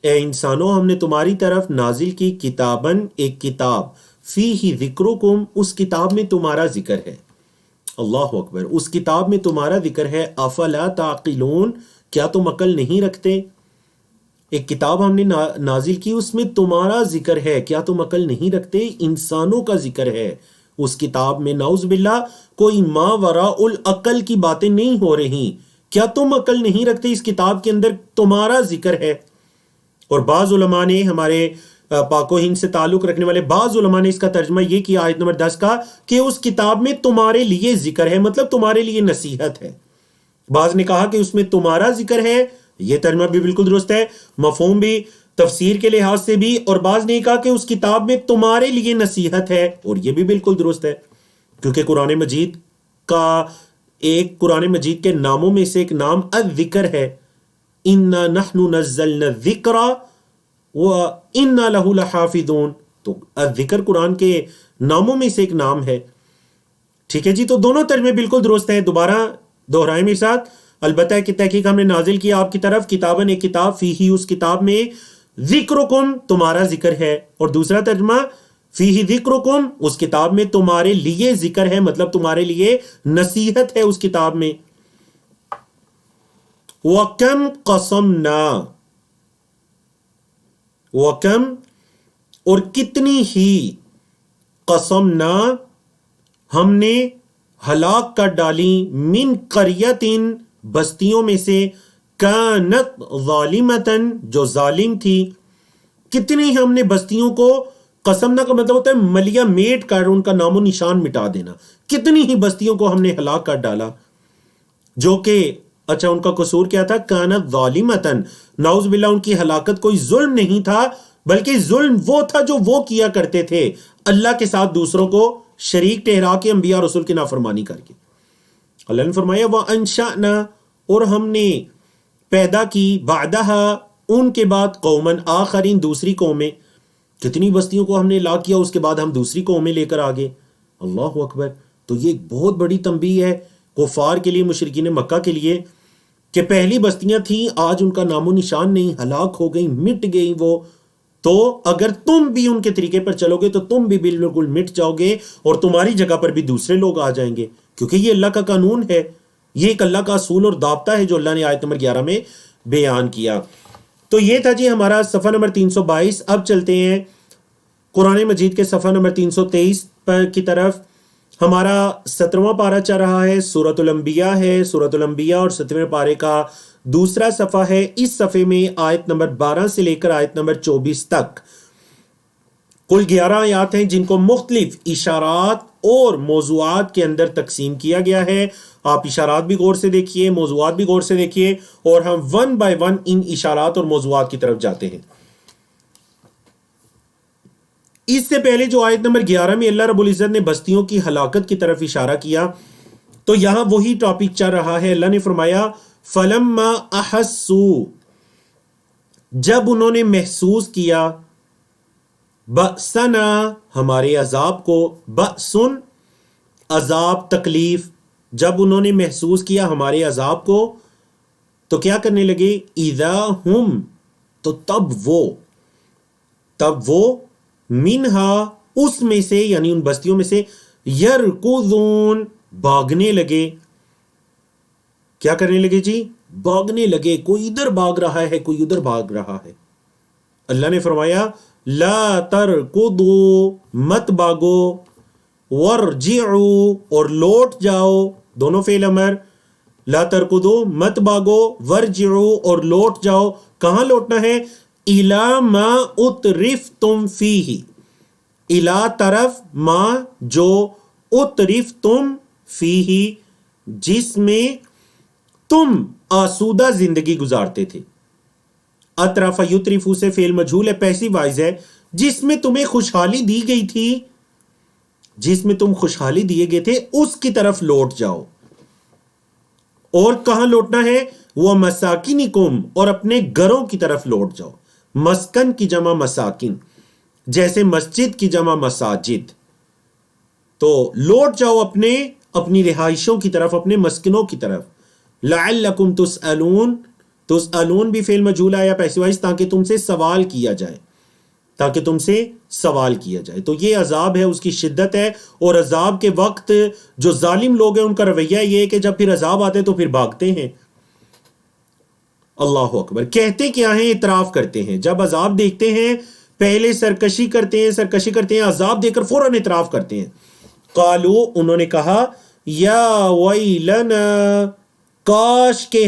اے انسانوں ہم نے تمہاری طرف نازل کی، کتابن ایک کتاب، فیہ ذکرکم اس کتاب میں تمہارا ذکر ہے۔ اللہ اکبر، اس کتاب میں تمہارا ذکر ہے، افلا تعقلون کیا تم عقل نہیں رکھتے؟ ایک کتاب ہم نے نازل کی، اس میں تمہارا ذکر ہے، کیا تم عقل نہیں رکھتے؟ انسانوں کا ذکر ہے اس کتاب میں، نعوذ باللہ کوئی ما وراء العقل کی باتیں نہیں ہو رہی، کیا تم عقل نہیں رکھتے؟ اس کتاب کے اندر تمہارا ذکر ہے۔ اور بعض علماء نے، ہمارے پاک و ہند سے تعلق رکھنے والے بعض علماء نے اس کا ترجمہ یہ کیا آیت نمبر 10 کا، کہ اس کتاب میں تمہارے لیے ذکر ہے، مطلب تمہارے لیے نصیحت ہے۔ بعض نے کہا کہ اس میں تمہارا ذکر ہے، یہ ترجمہ بھی بالکل درست ہے، مفہوم بھی، تفسیر کے لحاظ سے بھی، اور بعض نے کہا کہ اس کتاب میں تمہارے لیے نصیحت ہے، اور یہ بھی بالکل درست ہے، کیونکہ قرآن مجید کا ایک، قرآن مجید کے ناموں میں سے ایک نام الذکر ہے، اِنَّا نَحْنُ نَزَّلْنَا الذِّکْرَ وَإِنَّا لَهُ لَحَافِظُونَ، تو الذکر قرآن کے ناموں میں سے ایک نام ہے۔ ٹھیک ہے جی، تو دونوں ترجمے بالکل درست ہیں۔ دوبارہ دوہرائیں میرے ساتھ، البتہ کہ تحقیق ہم نے نازل کیا آپ کی طرف کتاباً ایک کتاب، فیہی اس کتاب میں ذکرکم تمہارا ذکر ہے، اور دوسرا ترجمہ فیہی ذکرکم اس کتاب میں تمہارے لیے ذکر ہے، مطلب تمہارے لیے نصیحت ہے اس کتاب میں۔ وَكَمْ قَصَمْنَا، وَكَمْ اور کتنی ہی، قَصَمْنَا ہم نے ہلاک کر ڈالی، من قریتن بستیوں میں سے، کانت ظالمتن جو ظالم تھی، کتنی ہم نے بستیوں کو، قسمنا کا مطلب ہوتا ہے ملیا میٹ کر ان کا نام و نشان مٹا دینا، کتنی ہی بستیوں کو ہم نے ہلاک کر ڈالا جو کہ اچھا ان کا قصور کیا تھا، کانت ظالمتن، نعوذ باللہ ان کی ہلاکت کوئی ظلم نہیں تھا بلکہ ظلم وہ تھا جو وہ کیا کرتے تھے اللہ کے ساتھ دوسروں کو شریک ٹھہرا کے، انبیاء رسول کی نافرمانی کر کے۔ اللہ نے فرمایا وَأَنشَأْنَا اور ہم نے پیدا کی، بعدها ان کے بعد، قومن آخرین دوسری قومیں، کتنی بستیوں کو ہم نے ہلاک کیا، اس کے بعد ہم دوسری قومیں لے کر آگے۔ اللہ اکبر۔ تو یہ ایک بہت بڑی تنبیہ ہے کفار کے لیے، مشرکین مکہ کے لیے، کہ پہلی بستیاں تھیں آج ان کا نام و نشان نہیں، ہلاک ہو گئی، مٹ گئی وہ، تو اگر تم بھی ان کے طریقے پر چلو گے تو تم بھی بالکل مٹ جاؤ گے اور تمہاری جگہ پر بھی دوسرے لوگ آ جائیں گے، کیونکہ یہ اللہ کا قانون ہے، یہ ایک اللہ کا اصول اور ضابطہ ہے جو اللہ نے آیت نمبر 11 میں بیان کیا۔ تو یہ تھا جی ہمارا صفحہ نمبر 322۔ اب چلتے ہیں قرآن مجید کے صفحہ نمبر 323 پر کی طرف۔ ہمارا 17واں پارہ چل رہا ہے، سورۃ الانبیاء ہے، سورۃ الانبیاء اور 17ویں پارے کا دوسرا صفحہ ہے۔ اس صفحے میں آیت نمبر 12 سے لے کر آیت نمبر 24 تک کل 11 آیات ہیں جن کو مختلف اشارات اور موضوعات کے اندر تقسیم کیا گیا ہے۔ آپ اشارات بھی غور سے دیکھیے، موضوعات بھی غور سے دیکھیے، اور ہم ون بائی ون ان اشارات اور موضوعات کی طرف جاتے ہیں۔ اس سے پہلے جو آیت نمبر 11 میں اللہ رب العزت نے بستیوں کی ہلاکت کی طرف اشارہ کیا، تو یہاں وہی ٹاپک چل رہا ہے۔ اللہ نے فرمایا فَلَمَّا أَحَسُّوا جب انہوں نے محسوس کیا، بأسنا ہمارے عذاب کو، بأسن عذاب تکلیف، جب انہوں نے محسوس کیا ہمارے عذاب کو تو کیا کرنے لگے، اذا ہم تو تب وہ منہا اس میں سے، یعنی ان بستیوں میں سے، یرکضون بھاگنے لگے۔ کیا کرنے لگے جی؟ بھاگنے لگے، کوئی ادھر بھاگ رہا ہے کوئی ادھر بھاگ رہا ہے۔ اللہ نے فرمایا لا ترکضوا مت بھاگو، ورجعوا اور لوٹ جاؤ، دونوں فعل امر، لا ترکضوا مت بھاگو، ورجعوا اور لوٹ جاؤ۔ کہاں لوٹنا ہے؟ الی ما اترفتم فیہ، الی طرف ما جو، اترفتم فیہ جس میں تم آسودہ زندگی گزارتے تھے۔ اطرف یطرفو سے فعل مجہول ہے، پیسیو وائز ہے، جس میں تمہیں خوشحالی دی گئی تھی، جس میں تم خوشحالی دیے گئے تھے اس کی طرف لوٹ جاؤ۔ اور کہاں لوٹنا ہے؟ وہ مساکنکم اور اپنے گھروں کی طرف لوٹ جاؤ۔ مسکن کی جمع مساکن، جیسے مسجد کی جمع مساجد، تو لوٹ جاؤ اپنی رہائشوں کی طرف، اپنے مسکنوں کی طرف۔ لعلکم تسألون، تسألون بھی فعل مجہول آیا پیسوائز، تاکہ تم سے سوال کیا جائے، تاکہ تم سے سوال کیا جائے۔ تو یہ عذاب ہے، اس کی شدت ہے، اور عذاب کے وقت جو ظالم لوگ ہیں ان کا رویہ یہ ہے کہ جب پھر عذاب آتے تو پھر بھاگتے ہیں۔ اللہ اکبر۔ کہتے کیا ہیں؟ اعتراف کرتے ہیں۔ جب عذاب دیکھتے ہیں پہلے سرکشی کرتے ہیں، عذاب دے کر فوراً اعتراف کرتے ہیں۔ قالو انہوں نے کہا، یا ویلنا کاش کہ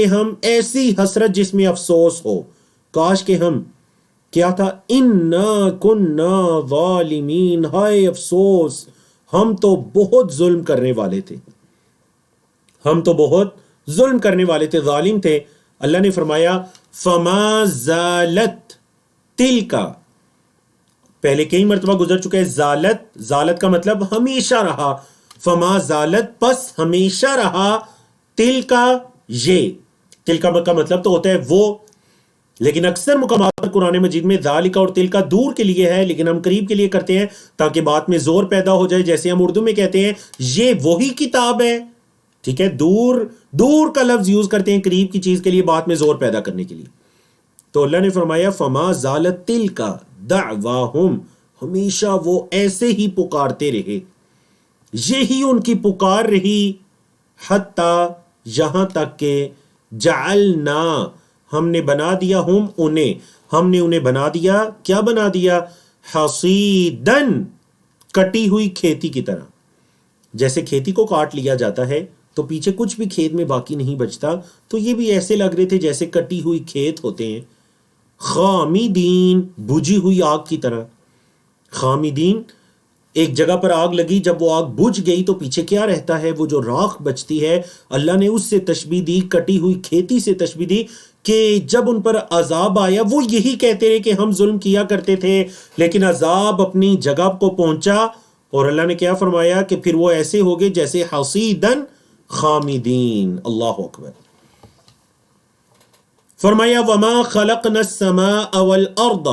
ہم ایسی حسرت جس میں افسوس ہو، کاش کہ ہم کیا تھا، انا کننا ظالمین، ہائے افسوس ہم تو بہت ظلم کرنے والے تھے، ہم تو بہت ظلم کرنے والے تھے، ظالم تھے۔ اللہ نے فرمایا فما زالت تلکا، پہلے کئی مرتبہ گزر چکا ہے، زالت کا مطلب ہمیشہ رہا، فما زالت پس ہمیشہ رہا، تلکا یہ، تلکا کا مطلب تو ہوتا ہے وہ، لیکن اکثر مقامات پر قرآن مجید میں ذالک اور تلک دور کے لیے ہے، لیکن ہم قریب کے لیے کرتے ہیں تاکہ بات میں زور پیدا ہو جائے. جیسے ہم اردو میں کہتے ہیں یہ وہی کتاب ہے، ٹھیک ہے، دور کا لفظ یوز کرتے ہیں قریب کی چیز کے لیے بات میں زور پیدا کرنے کے لیے. تو اللہ نے فرمایا فما زالت تلک دعواہم، ہمیشہ وہ ایسے ہی پکارتے رہے، یہی ان کی پکار رہی، حتیٰ یہاں تک کہ جعلنا، ہم نے بنا دیا ہم نے انہیں بنا دیا، کیا بنا دیا؟ حصیدن، کٹی ہوئی کھیتی کی طرح. جیسے کھیتی کو کاٹ لیا جاتا ہے تو پیچھے کچھ بھی کھیت میں باقی نہیں بچتا، تو یہ بھی ایسے لگ رہے تھے جیسے کٹی ہوئی کھیت ہوتے ہیں. خامدین، بجھی ہوئی آگ کی طرح. خامدین، ایک جگہ پر آگ لگی، جب وہ آگ بجھ گئی تو پیچھے کیا رہتا ہے؟ وہ جو راکھ بچتی ہے، اللہ نے اس سے تشبیہ دی، کٹی ہوئی کھیتی سے تشبیہ دی کہ جب ان پر عذاب آیا وہ یہی کہتے رہے کہ ہم ظلم کیا کرتے تھے، لیکن عذاب اپنی جگہ کو پہنچا اور اللہ نے کیا فرمایا کہ پھر وہ ایسے ہو گئے جیسے حصیدن خامدین. اللہ اکبر. فرمایا وما خلقنا السماء والارض،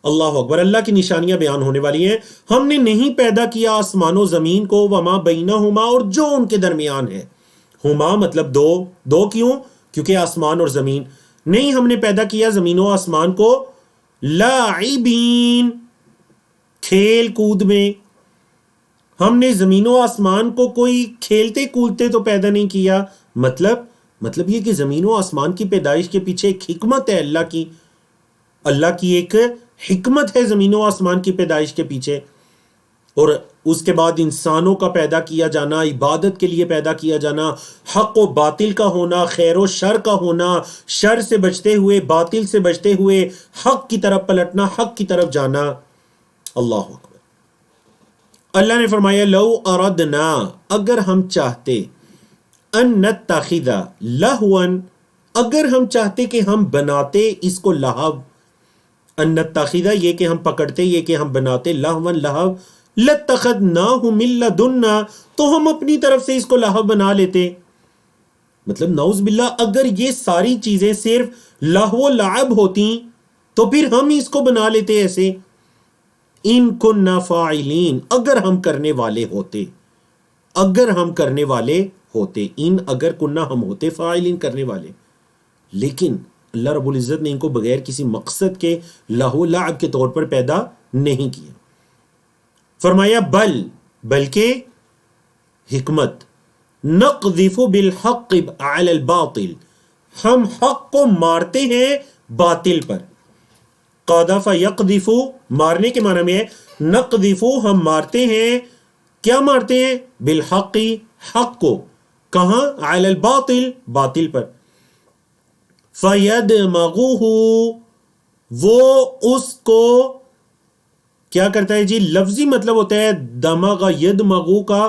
اللہ اکبر، اللہ کی نشانیاں بیان ہونے والی ہیں. ہم نے نہیں پیدا کیا آسمان و زمین کو، وما بینہما، اور جو ان کے درمیان ہے. ہما مطلب دو کیوں؟ کیونکہ آسمان اور زمین. نہیں ہم نے پیدا کیا زمین و آسمان کو لاعبین، کھیل کود میں. ہم نے زمین و آسمان کو کوئی کھیلتے کودتے تو پیدا نہیں کیا. مطلب یہ کہ زمین و آسمان کی پیدائش کے پیچھے ایک حکمت ہے، اللہ کی ایک حکمت ہے زمین و آسمان کی پیدائش کے پیچھے. اور اس کے بعد انسانوں کا پیدا کیا جانا، عبادت کے لیے پیدا کیا جانا، حق و باطل کا ہونا، خیر و شر کا ہونا، شر سے بچتے ہوئے، باطل سے بچتے ہوئے حق کی طرف پلٹنا، حق کی طرف جانا. اللہ اکبر. اللہ نے فرمایا لو اردنا، اگر ہم چاہتے، ان نتخذ لہوا، اگر ہم چاہتے کہ ہم بناتے اس کو لہو، ان نتخذ یہ کہ ہم پکڑتے، یہ کہ ہم بناتے، لہوا لہو، لاتخذناہ من لدنا، تو ہم اپنی طرف سے اس کو لہو بنا لیتے. مطلب نعوذ باللہ اگر یہ ساری چیزیں صرف لہو و لعب ہوتی تو پھر ہم اس کو بنا لیتے ایسے. ان کننا فاعلین، اگر ہم کرنے والے ہوتے، ان اگر کننا ہم ہوتے فاعلین، کرنے والے. لیکن اللہ رب العزت نے ان کو بغیر کسی مقصد کے لہو لعب کے طور پر پیدا نہیں کیا. فرمایا بلکہ حکمت، نقذف بالحق علی الباطل، ہم حق کو مارتے ہیں باطل پر. قذف یقذف، مارنے کے معنی میں ہے، نقذف ہم مارتے ہیں، کیا مارتے ہیں؟ بالحق، حق کو. کہاں؟ علی الباطل، باطل پر. فیدمغہ، وہ اس کو کیا کرتا ہے جی؟ لفظی مطلب ہوتا ہے دمغ یدمغو کا،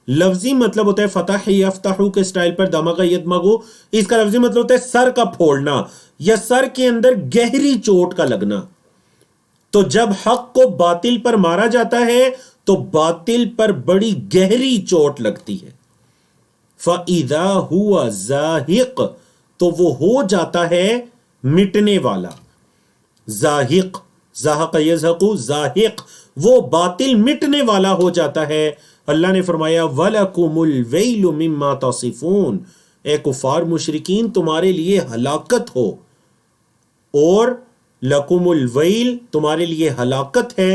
لفظی مطلب ہوتا ہے فتح یفتحو کے سٹائل پر دمغ یدمغو. اس کا لفظی مطلب ہوتا ہے سر کا پھوڑنا یا سر کے اندر گہری چوٹ کا لگنا. تو جب حق کو باطل پر مارا جاتا ہے تو باطل پر بڑی گہری چوٹ لگتی ہے. فَإِذَا هُوَ زَاهِقٌ، تو وہ ہو جاتا ہے مٹنے والا. زاہق، زاہق یزہق، زاہق، وہ باطل مٹنے والا ہو جاتا ہے. اللہ نے فرمایا وَلَكُمُ الْوَيْلُ مِمَّا تَصِفُونَ، اے کفار مشرکین تمہارے لیے ہلاکت ہو، اور لَكُمُ الْوَيْلُ تمہارے لیے ہلاکت ہے،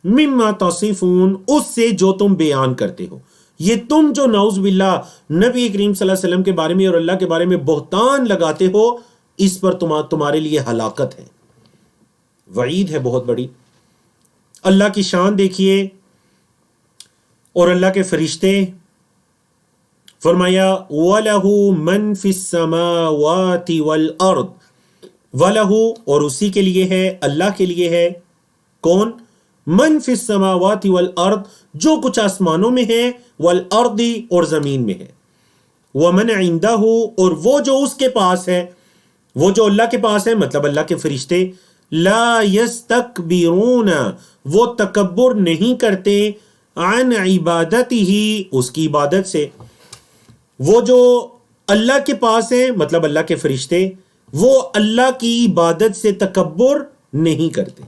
مِمَّا تَصِفُونَ اس سے جو تم بیان کرتے ہو. یہ تم جو نعوذ باللہ نبی کریم صلی اللہ علیہ وسلم کے بارے میں اور اللہ کے بارے میں بہتان لگاتے ہو، اس پر تمہارے لیے ہلاکت ہے، وعید ہے بہت بڑی. اللہ کی شان دیکھیے اور اللہ کے فرشتے. فرمایا وَلَهُ مَن فِي السَّمَاوَاتِ وَالْأَرْضِ، وَلَهُ اور اسی کے لیے ہے، اللہ کے لیے ہے. کون؟ من فی السماوات والارض، جو کچھ آسمانوں میں ہے، والارض اور زمین میں ہے. ومن عندہ اور وہ جو اس کے پاس ہے، وہ جو اللہ کے پاس ہے مطلب اللہ کے فرشتے. لا یستکبرون، وہ تکبر نہیں کرتے، عن عبادتہ اس کی عبادت سے. وہ جو اللہ کے پاس ہیں مطلب اللہ کے فرشتے، وہ اللہ کی عبادت سے تکبر نہیں کرتے.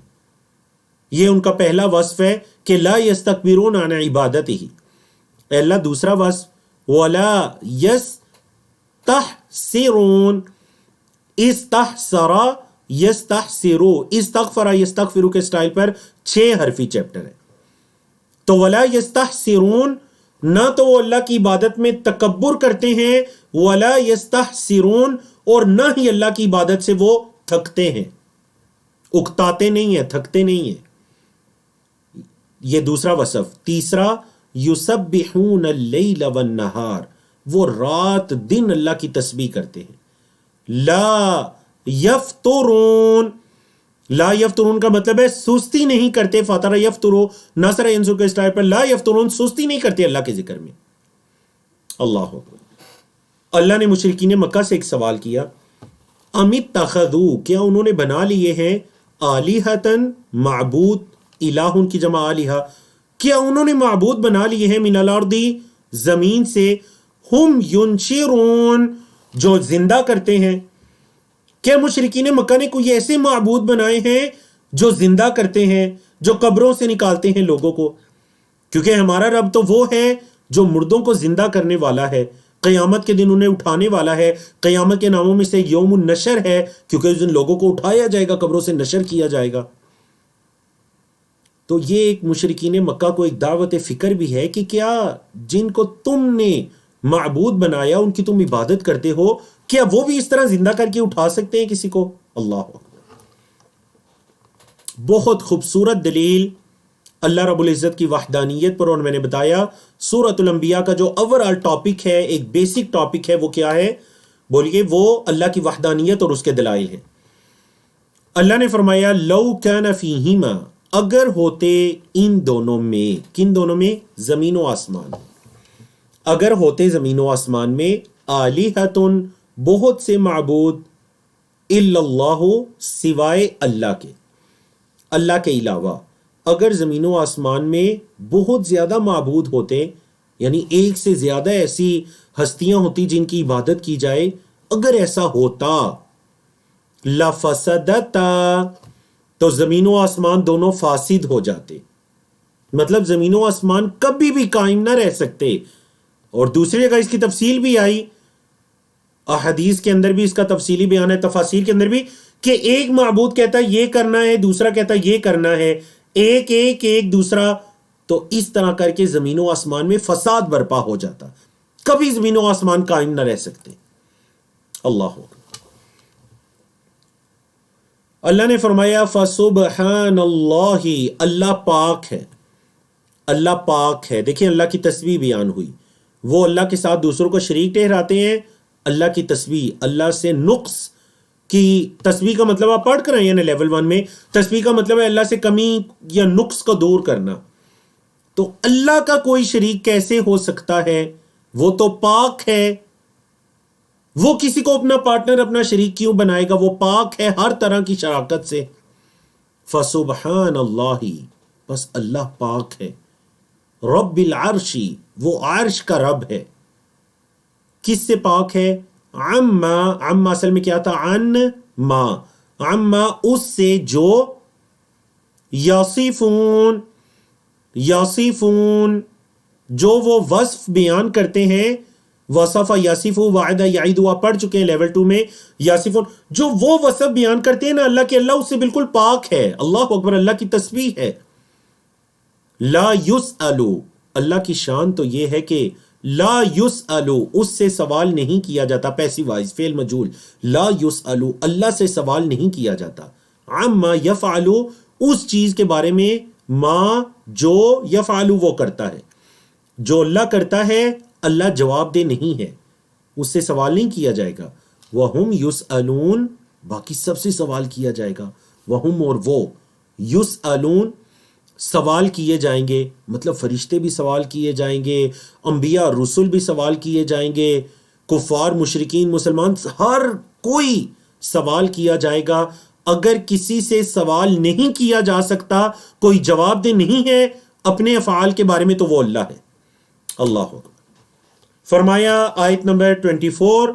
یہ ان کا پہلا وصف ہے کہ لا یستکبرون عن عبادتہ. اللہ دوسرا وصف ولا یستحسرون. استحسر یستحسرو، استغفر یستغفرو کے سٹائل پر 6 حرفی چیپٹر ہے. تو ولا یستحسرون، نہ تو وہ اللہ کی عبادت میں تکبر کرتے ہیں، ولا یستحسرون، اور نہ ہی اللہ کی عبادت سے وہ تھکتے ہیں، اکتاتے نہیں ہیں، تھکتے نہیں ہیں. یہ دوسرا وصف. تیسرا یسبحون اللیل والنہار، وہ رات دن اللہ کی تسبیح کرتے ہیں. لا یفترون، لا یفترون کا مطلب ہے سستی نہیں کرتے. فاترہ یفترو ناصر ینصر کے اسٹائل پر لا یفترون، سستی نہیں کرتے اللہ کے ذکر میں. اللہ اکبر. اللہ نے مشرکین مکہ سے ایک سوال کیا، ام اتخذوا، کیا انہوں نے بنا لیے ہیں، آلہۃ، معبود، الہ کی جمع آلہہ، کیا انہوں نے معبود بنا لیے ہیں، من الارض، زمین سے، ہم ینشرون، جو زندہ کرتے ہیں. کیا مشرکین مکہ نے کوئی ایسے معبود بنائے ہیں جو زندہ کرتے ہیں، جو قبروں سے نکالتے ہیں لوگوں کو؟ کیونکہ ہمارا رب تو وہ ہے جو مردوں کو زندہ کرنے والا ہے، قیامت کے دن انہیں اٹھانے والا ہے. قیامت کے ناموں میں سے یوم النشر ہے، کیونکہ اس دن لوگوں کو اٹھایا جائے گا، قبروں سے نشر کیا جائے گا. تو یہ ایک مشرکین مکہ کو ایک دعوت فکر بھی ہے کہ کیا جن کو تم نے معبود بنایا، ان کی تم عبادت کرتے ہو، کیا وہ بھی اس طرح زندہ کر کے اٹھا سکتے ہیں کسی کو؟ اللہ اکبر. بہت خوبصورت دلیل اللہ رب العزت کی وحدانیت پر. اور میں نے بتایا سورۃ الانبیاء کا جو اوورآل ٹاپک ہے، ایک بیسک ٹاپک ہے، وہ کیا ہے؟ بولیے، وہ اللہ کی وحدانیت اور اس کے دلائل ہیں. اللہ نے فرمایا لو کان فیہما، اگر ہوتے ان دونوں میں، کن دونوں میں؟ زمین و آسمان. اگر ہوتے زمین و آسمان میں، آلہۃ، بہت سے معبود، الا اللہ، سوائے اللہ کے، اللہ کے علاوہ. اگر زمین و آسمان میں بہت زیادہ معبود ہوتے، یعنی ایک سے زیادہ ایسی ہستیاں ہوتی جن کی عبادت کی جائے، اگر ایسا ہوتا، لفسدتا، تو زمین و آسمان دونوں فاسد ہو جاتے. مطلب زمین و آسمان کبھی بھی قائم نہ رہ سکتے. اور دوسری جگہ اس کی تفصیل بھی آئی، احادیث کے اندر بھی اس کا تفصیلی بیان ہے، تفاسیر کے اندر بھی، کہ ایک معبود کہتا ہے یہ کرنا ہے، دوسرا کہتا ہے یہ کرنا ہے، ایک دوسرا. تو اس طرح کر کے زمین و آسمان میں فساد برپا ہو جاتا، کبھی زمین و آسمان قائم نہ رہ سکتے. اللہ اکبر. اللہ نے فرمایا فسبحان اللہ، اللہ پاک ہے، اللہ پاک ہے. دیکھیں اللہ کی تسبیح بیان ہوئی. وہ اللہ کے ساتھ دوسروں کو شریک ٹھہراتے ہیں. اللہ کی تسبیح، اللہ سے نقص کی تسبیح کا مطلب آپ پڑھ کر آئے ہیں لیول 1 میں. تسبیح کا مطلب ہے اللہ سے کمی یا نقص کو دور کرنا. تو اللہ کا کوئی شریک کیسے ہو سکتا ہے؟ وہ تو پاک ہے. وہ کسی کو اپنا پارٹنر، اپنا شریک کیوں بنائے گا؟ وہ پاک ہے ہر طرح کی شراکت سے. فسبحان اللہ، بس اللہ پاک ہے. رب العرش، وہ عرش کا رب ہے. کس سے پاک ہے؟ عما اصل میں کیا تھا؟ عما اس سے جو، یصفون جو وہ وصف بیان کرتے ہیں. وصف یصف وعد یعید آپ پڑھ چکے ہیں لیول 2 میں. یصفون جو وہ وصف بیان کرتے ہیں نا اللہ کے، اللہ اس سے بالکل پاک ہے. اللہ اکبر. اللہ کی تسبیح ہے. لا یسألو، اللہ کی شان تو یہ ہے کہ لا یسألو، اس سے سوال نہیں کیا جاتا. پیسیو وائز فعل مجہول. لا یسألو، اللہ سے سوال نہیں کیا جاتا. عما یفعلو، اس چیز کے بارے میں، ما جو، یفعلو وہ کرتا ہے. جو اللہ کرتا ہے اللہ جواب دہ نہیں ہے، اس سے سوال نہیں کیا جائے گا. وہم یسألون، باقی سب سے سوال کیا جائے گا. وہم اور وہ، یسألون سوال کیے جائیں گے. مطلب فرشتے بھی سوال کیے جائیں گے، انبیاء رسول بھی سوال کیے جائیں گے، کفار مشرکین مسلمان ہر کوئی سوال کیا جائے گا. اگر کسی سے سوال نہیں کیا جا سکتا، کوئی جواب دہ نہیں ہے اپنے افعال کے بارے میں، تو وہ اللہ ہے. اللہ اکبر. فرمایا آیت نمبر 24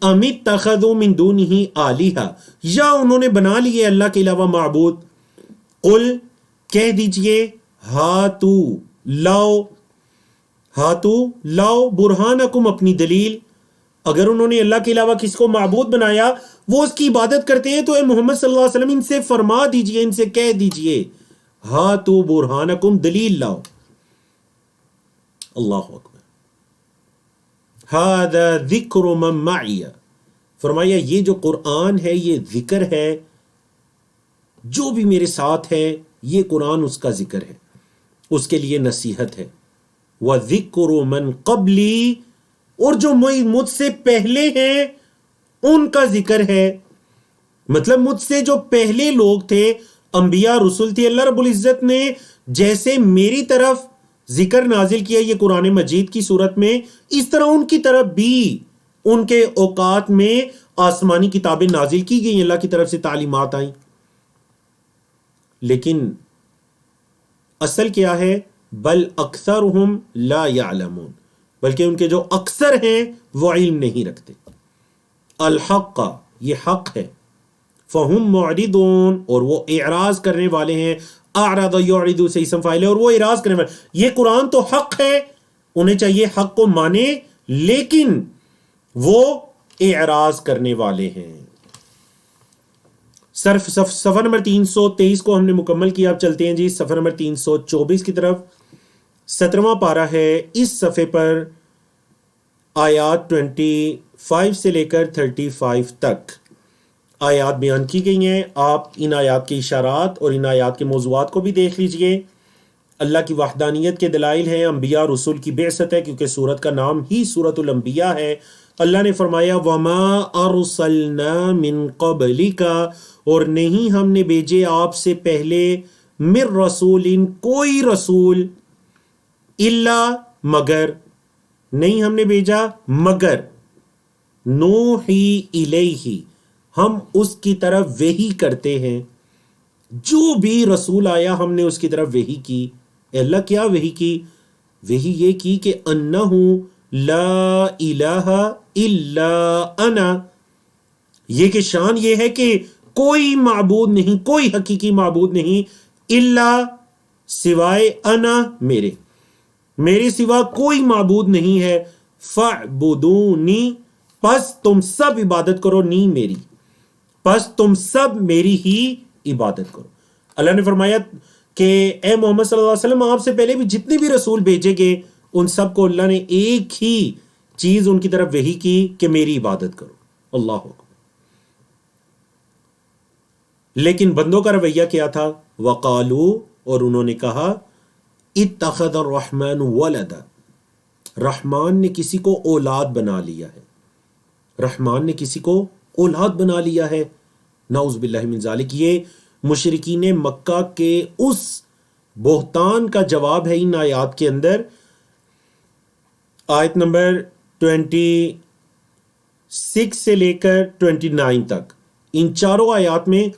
ام اتخذوا من دونہ آلہہ، یا انہوں نے بنا لیے اللہ کے علاوہ معبود. قل کہہ دیجئے ہاتو لاؤ برہانکم اپنی دلیل. اگر انہوں نے اللہ کے علاوہ کسی کو معبود بنایا، وہ اس کی عبادت کرتے ہیں، تو اے محمد صلی اللہ علیہ وسلم ان سے فرما دیجئے، ان سے کہہ دیجئے ہاتو برہانکم، دلیل لاؤ. اللہ اکبر. ھذا ذکر من معی، فرمایا یہ جو قرآن ہے یہ ذکر ہے، جو بھی میرے ساتھ ہے یہ قرآن اس کا ذکر ہے، اس کے لیے نصیحت ہے. وَذِكْرُ مَنْ قَبْلِي، اور جو مجھ سے پہلے ہیں ان کا ذکر ہے. مطلب مجھ سے جو پہلے لوگ تھے، انبیاء رسول تھے، اللہ رب العزت نے جیسے میری طرف ذکر نازل کیا یہ قرآن مجید کی صورت میں، اس طرح ان کی طرف بھی ان کے اوقات میں آسمانی کتابیں نازل کی گئی، اللہ کی طرف سے تعلیمات آئیں. لیکن اصل کیا ہے؟ بل اکثرہم لا یعلمون، بلکہ ان کے جو اکثر ہیں وہ علم نہیں رکھتے. الحق، یہ حق ہے. فہم معرضون، اور وہ اعراض کرنے والے ہیں. اعرض یعرض سے اسم فاعل ہے، اور وہ اعراض کرنے والے. یہ قرآن تو حق ہے، انہیں چاہیے حق کو مانے، لیکن وہ اعراض کرنے والے ہیں. صرف صفحہ نمبر 323 کو ہم نے مکمل کیا. اب چلتے ہیں جی صفحہ نمبر 324 کی طرف. 17واں پارہ ہے. اس صفحے پر آیات 25 سے لے کر 35 تک آیات بیان کی گئی ہیں. آپ ان آیات کے اشارات اور ان آیات کے موضوعات کو بھی دیکھ لیجئے. اللہ کی وحدانیت کے دلائل ہیں، انبیاء رسول کی بعثت ہے، کیونکہ سورت کا نام ہی سورۃ الانبیاء ہے. اللہ نے فرمایا وَمَا أَرْسَلْنَا مِن قَبْلِكَ، اور نہیں ہم نے بھیجے آپ سے پہلے، مِن رسول، کوئی رسول، الا، مگر، نہیں ہم نے بھیجا مگر، نوحی الیہ، ہم اس کی طرف وحی کرتے ہیں. جو بھی رسول آیا ہم نے اس کی طرف وحی کی. اللہ کیا وحی کی؟ وحی یہ کی کہ انہ لا الہ الا انا، یہ کہ شان یہ ہے کہ کوئی معبود نہیں، کوئی حقیقی معبود نہیں، الا، سوائے، انا، میرے سوا کوئی معبود نہیں ہے. فاعبدونی، پس تم سب عبادت کرو، نی میری، پس تم سب میری ہی عبادت کرو. اللہ نے فرمایا کہ اے محمد صلی اللہ علیہ وسلم، آپ سے پہلے بھی جتنے بھی رسول بھیجے گئے ان سب کو اللہ نے ایک ہی چیز ان کی طرف وحی کی کہ میری عبادت کرو. اللہ اکبر. لیکن بندوں کا رویہ کیا تھا؟ وقالو، اور انہوں نے کہا، اتخذ الرحمن ولدا، رحمان نے کسی کو اولاد بنا لیا ہے. رحمان نے کسی کو اولاد بنا لیا ہے. نعوذ باللہ من ذالک. یہ مشرکین مکہ کے اس بہتان کا جواب ہے ان آیات کے اندر. آیت نمبر 26 سے لے کر 29 تک، ان چاروں آیات میں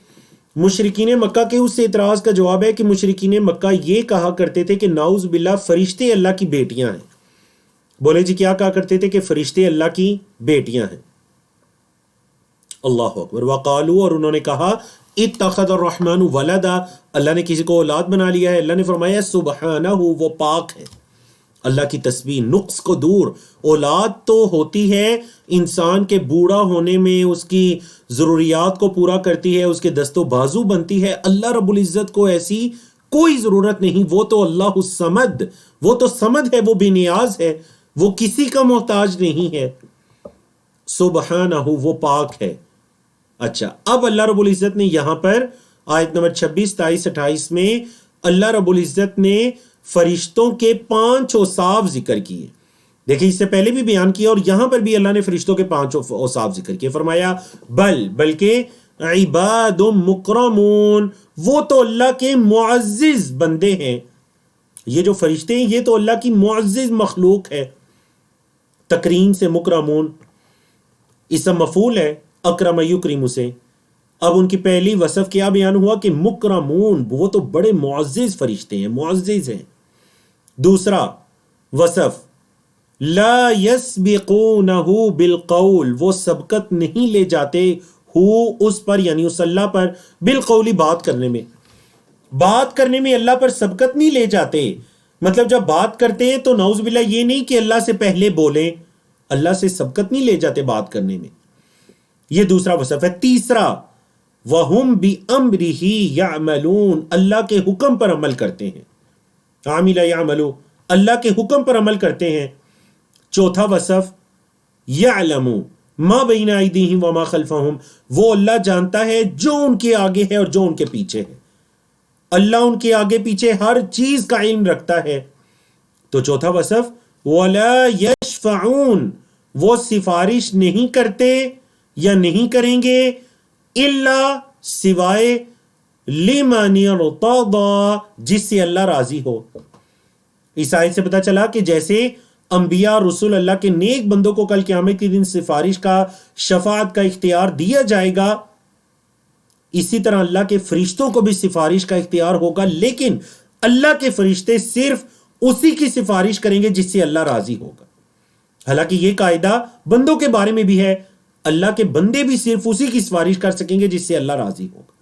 مشرکین مکہ کے اس اعتراض کا جواب ہے کہ مشرکین مکہ یہ کہا کرتے تھے کہ نعوذ باللہ فرشتے اللہ کی بیٹیاں ہیں. بولے جی کیا کہا کرتے تھے؟ کہ فرشتے اللہ کی بیٹیاں ہیں. اللہ اکبر. وقالو، اور انہوں نے کہا، اتخذ الرحمن ولدا، اللہ نے کسی کو اولاد بنا لیا ہے. اللہ نے فرمایا سبحانہ، وہ پاک ہے. اللہ کی تسبیح، نقص کو دور. اولاد تو ہوتی ہے انسان کے بوڑھا ہونے میں، اس کی ضروریات کو پورا کرتی ہے، اس کے دست و بازو بنتی ہے. اللہ رب العزت کو ایسی کوئی ضرورت نہیں. وہ تو اللہ الصمد، وہ تو صمد ہے، وہ بے نیاز ہے، وہ کسی کا محتاج نہیں ہے. سبحانہ، وہ پاک ہے. اچھا، اب اللہ رب العزت نے یہاں پر آیت نمبر 26، 27، 28 میں اللہ رب العزت نے فرشتوں کے 5 اوصاف ذکر کیے. دیکھیں اس سے پہلے بھی بیان کیا، اور یہاں پر بھی اللہ نے فرشتوں کے 5 اوصاف ذکر کیے. فرمایا بلکہ عباد مکرمون، وہ تو اللہ کے معزز بندے ہیں. یہ جو فرشتے ہیں یہ تو اللہ کی معزز مخلوق ہے. تکریم سے مکرمون اسم مفعول ہے، اکرم یکرم سے. اب ان کی پہلی وصف کیا بیان ہوا کہ مکرمون، وہ تو بڑے معزز فرشتے ہیں، معزز ہیں. دوسرا وصف لا یسبقونہ بالقول، وہ سبقت نہیں لے جاتے اس پر، یعنی اس اللہ پر، بالقولی، بات کرنے میں اللہ پر سبقت نہیں لے جاتے. مطلب جب بات کرتے ہیں تو نعوذ باللہ یہ نہیں کہ اللہ سے پہلے بولیں، اللہ سے سبقت نہیں لے جاتے بات کرنے میں. یہ دوسرا وصف ہے. تیسرا وَهُمْ بِأَمْرِهِ يَعْمَلُونَ، اللہ کے حکم پر عمل کرتے ہیں. عامل یعملو، اللہ کے حکم پر عمل کرتے ہیں. چوتھا وصف یعلم ما بین ایدیہم وما خلفہم، وہ اللہ جانتا ہے جو ان کے آگے ہے اور جو ان کے پیچھے ہے. اللہ ان کے آگے پیچھے ہر چیز کا علم رکھتا ہے. تو چوتھا وصف ولا یشفعون، وہ سفارش نہیں کرتے یا نہیں کریں گے الا سوائے لمن ارتضی، جس سے اللہ راضی ہو. اس آیت سے پتہ چلا کہ جیسے انبیاء رسول اللہ کے نیک بندوں کو کل قیامت کے دن سفارش کا، شفاعت کا اختیار دیا جائے گا، اسی طرح اللہ کے فرشتوں کو بھی سفارش کا اختیار ہوگا. لیکن اللہ کے فرشتے صرف اسی کی سفارش کریں گے جس سے اللہ راضی ہوگا. حالانکہ یہ قاعدہ بندوں کے بارے میں بھی ہے، اللہ کے بندے بھی صرف اسی کی سفارش کر سکیں گے جس سے اللہ راضی ہوگا.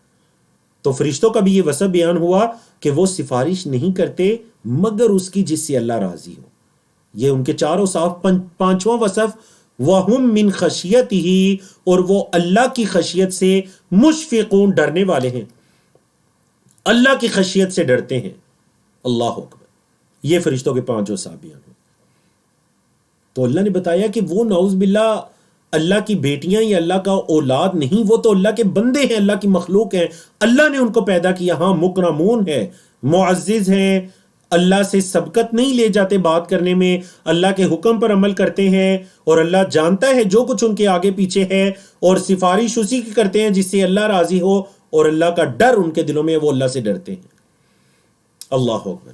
تو فرشتوں کا بھی یہ وصف بیان ہوا کہ وہ سفارش نہیں کرتے مگر اس کی جس سے اللہ راضی ہو. یہ ان کے چاروں صاف. پانچواں وصف وَهُمْ مِنْ خَشْيَتِهِ، اور وہ اللہ کی خشیت سے مشفقون، ڈرنے والے ہیں، اللہ کی خشیت سے ڈرتے ہیں. اللہ اکبر. یہ فرشتوں کے پانچوں صاحب بیان ہوئے. تو اللہ نے بتایا کہ وہ نعوذ باللہ اللہ کی بیٹیاں یا اللہ کا اولاد نہیں، وہ تو اللہ کے بندے ہیں، اللہ کی مخلوق ہیں. اللہ نے ان کو پیدا کیا. ہاں مکرمون ہے، معزز ہیں، اللہ سے سبقت نہیں لے جاتے بات کرنے میں، اللہ کے حکم پر عمل کرتے ہیں، اور اللہ جانتا ہے جو کچھ ان کے آگے پیچھے ہے، اور سفارش اسی کی کرتے ہیں جس سے اللہ راضی ہو، اور اللہ کا ڈر ان کے دلوں میں، وہ اللہ سے ڈرتے ہیں. اللہ اکبر.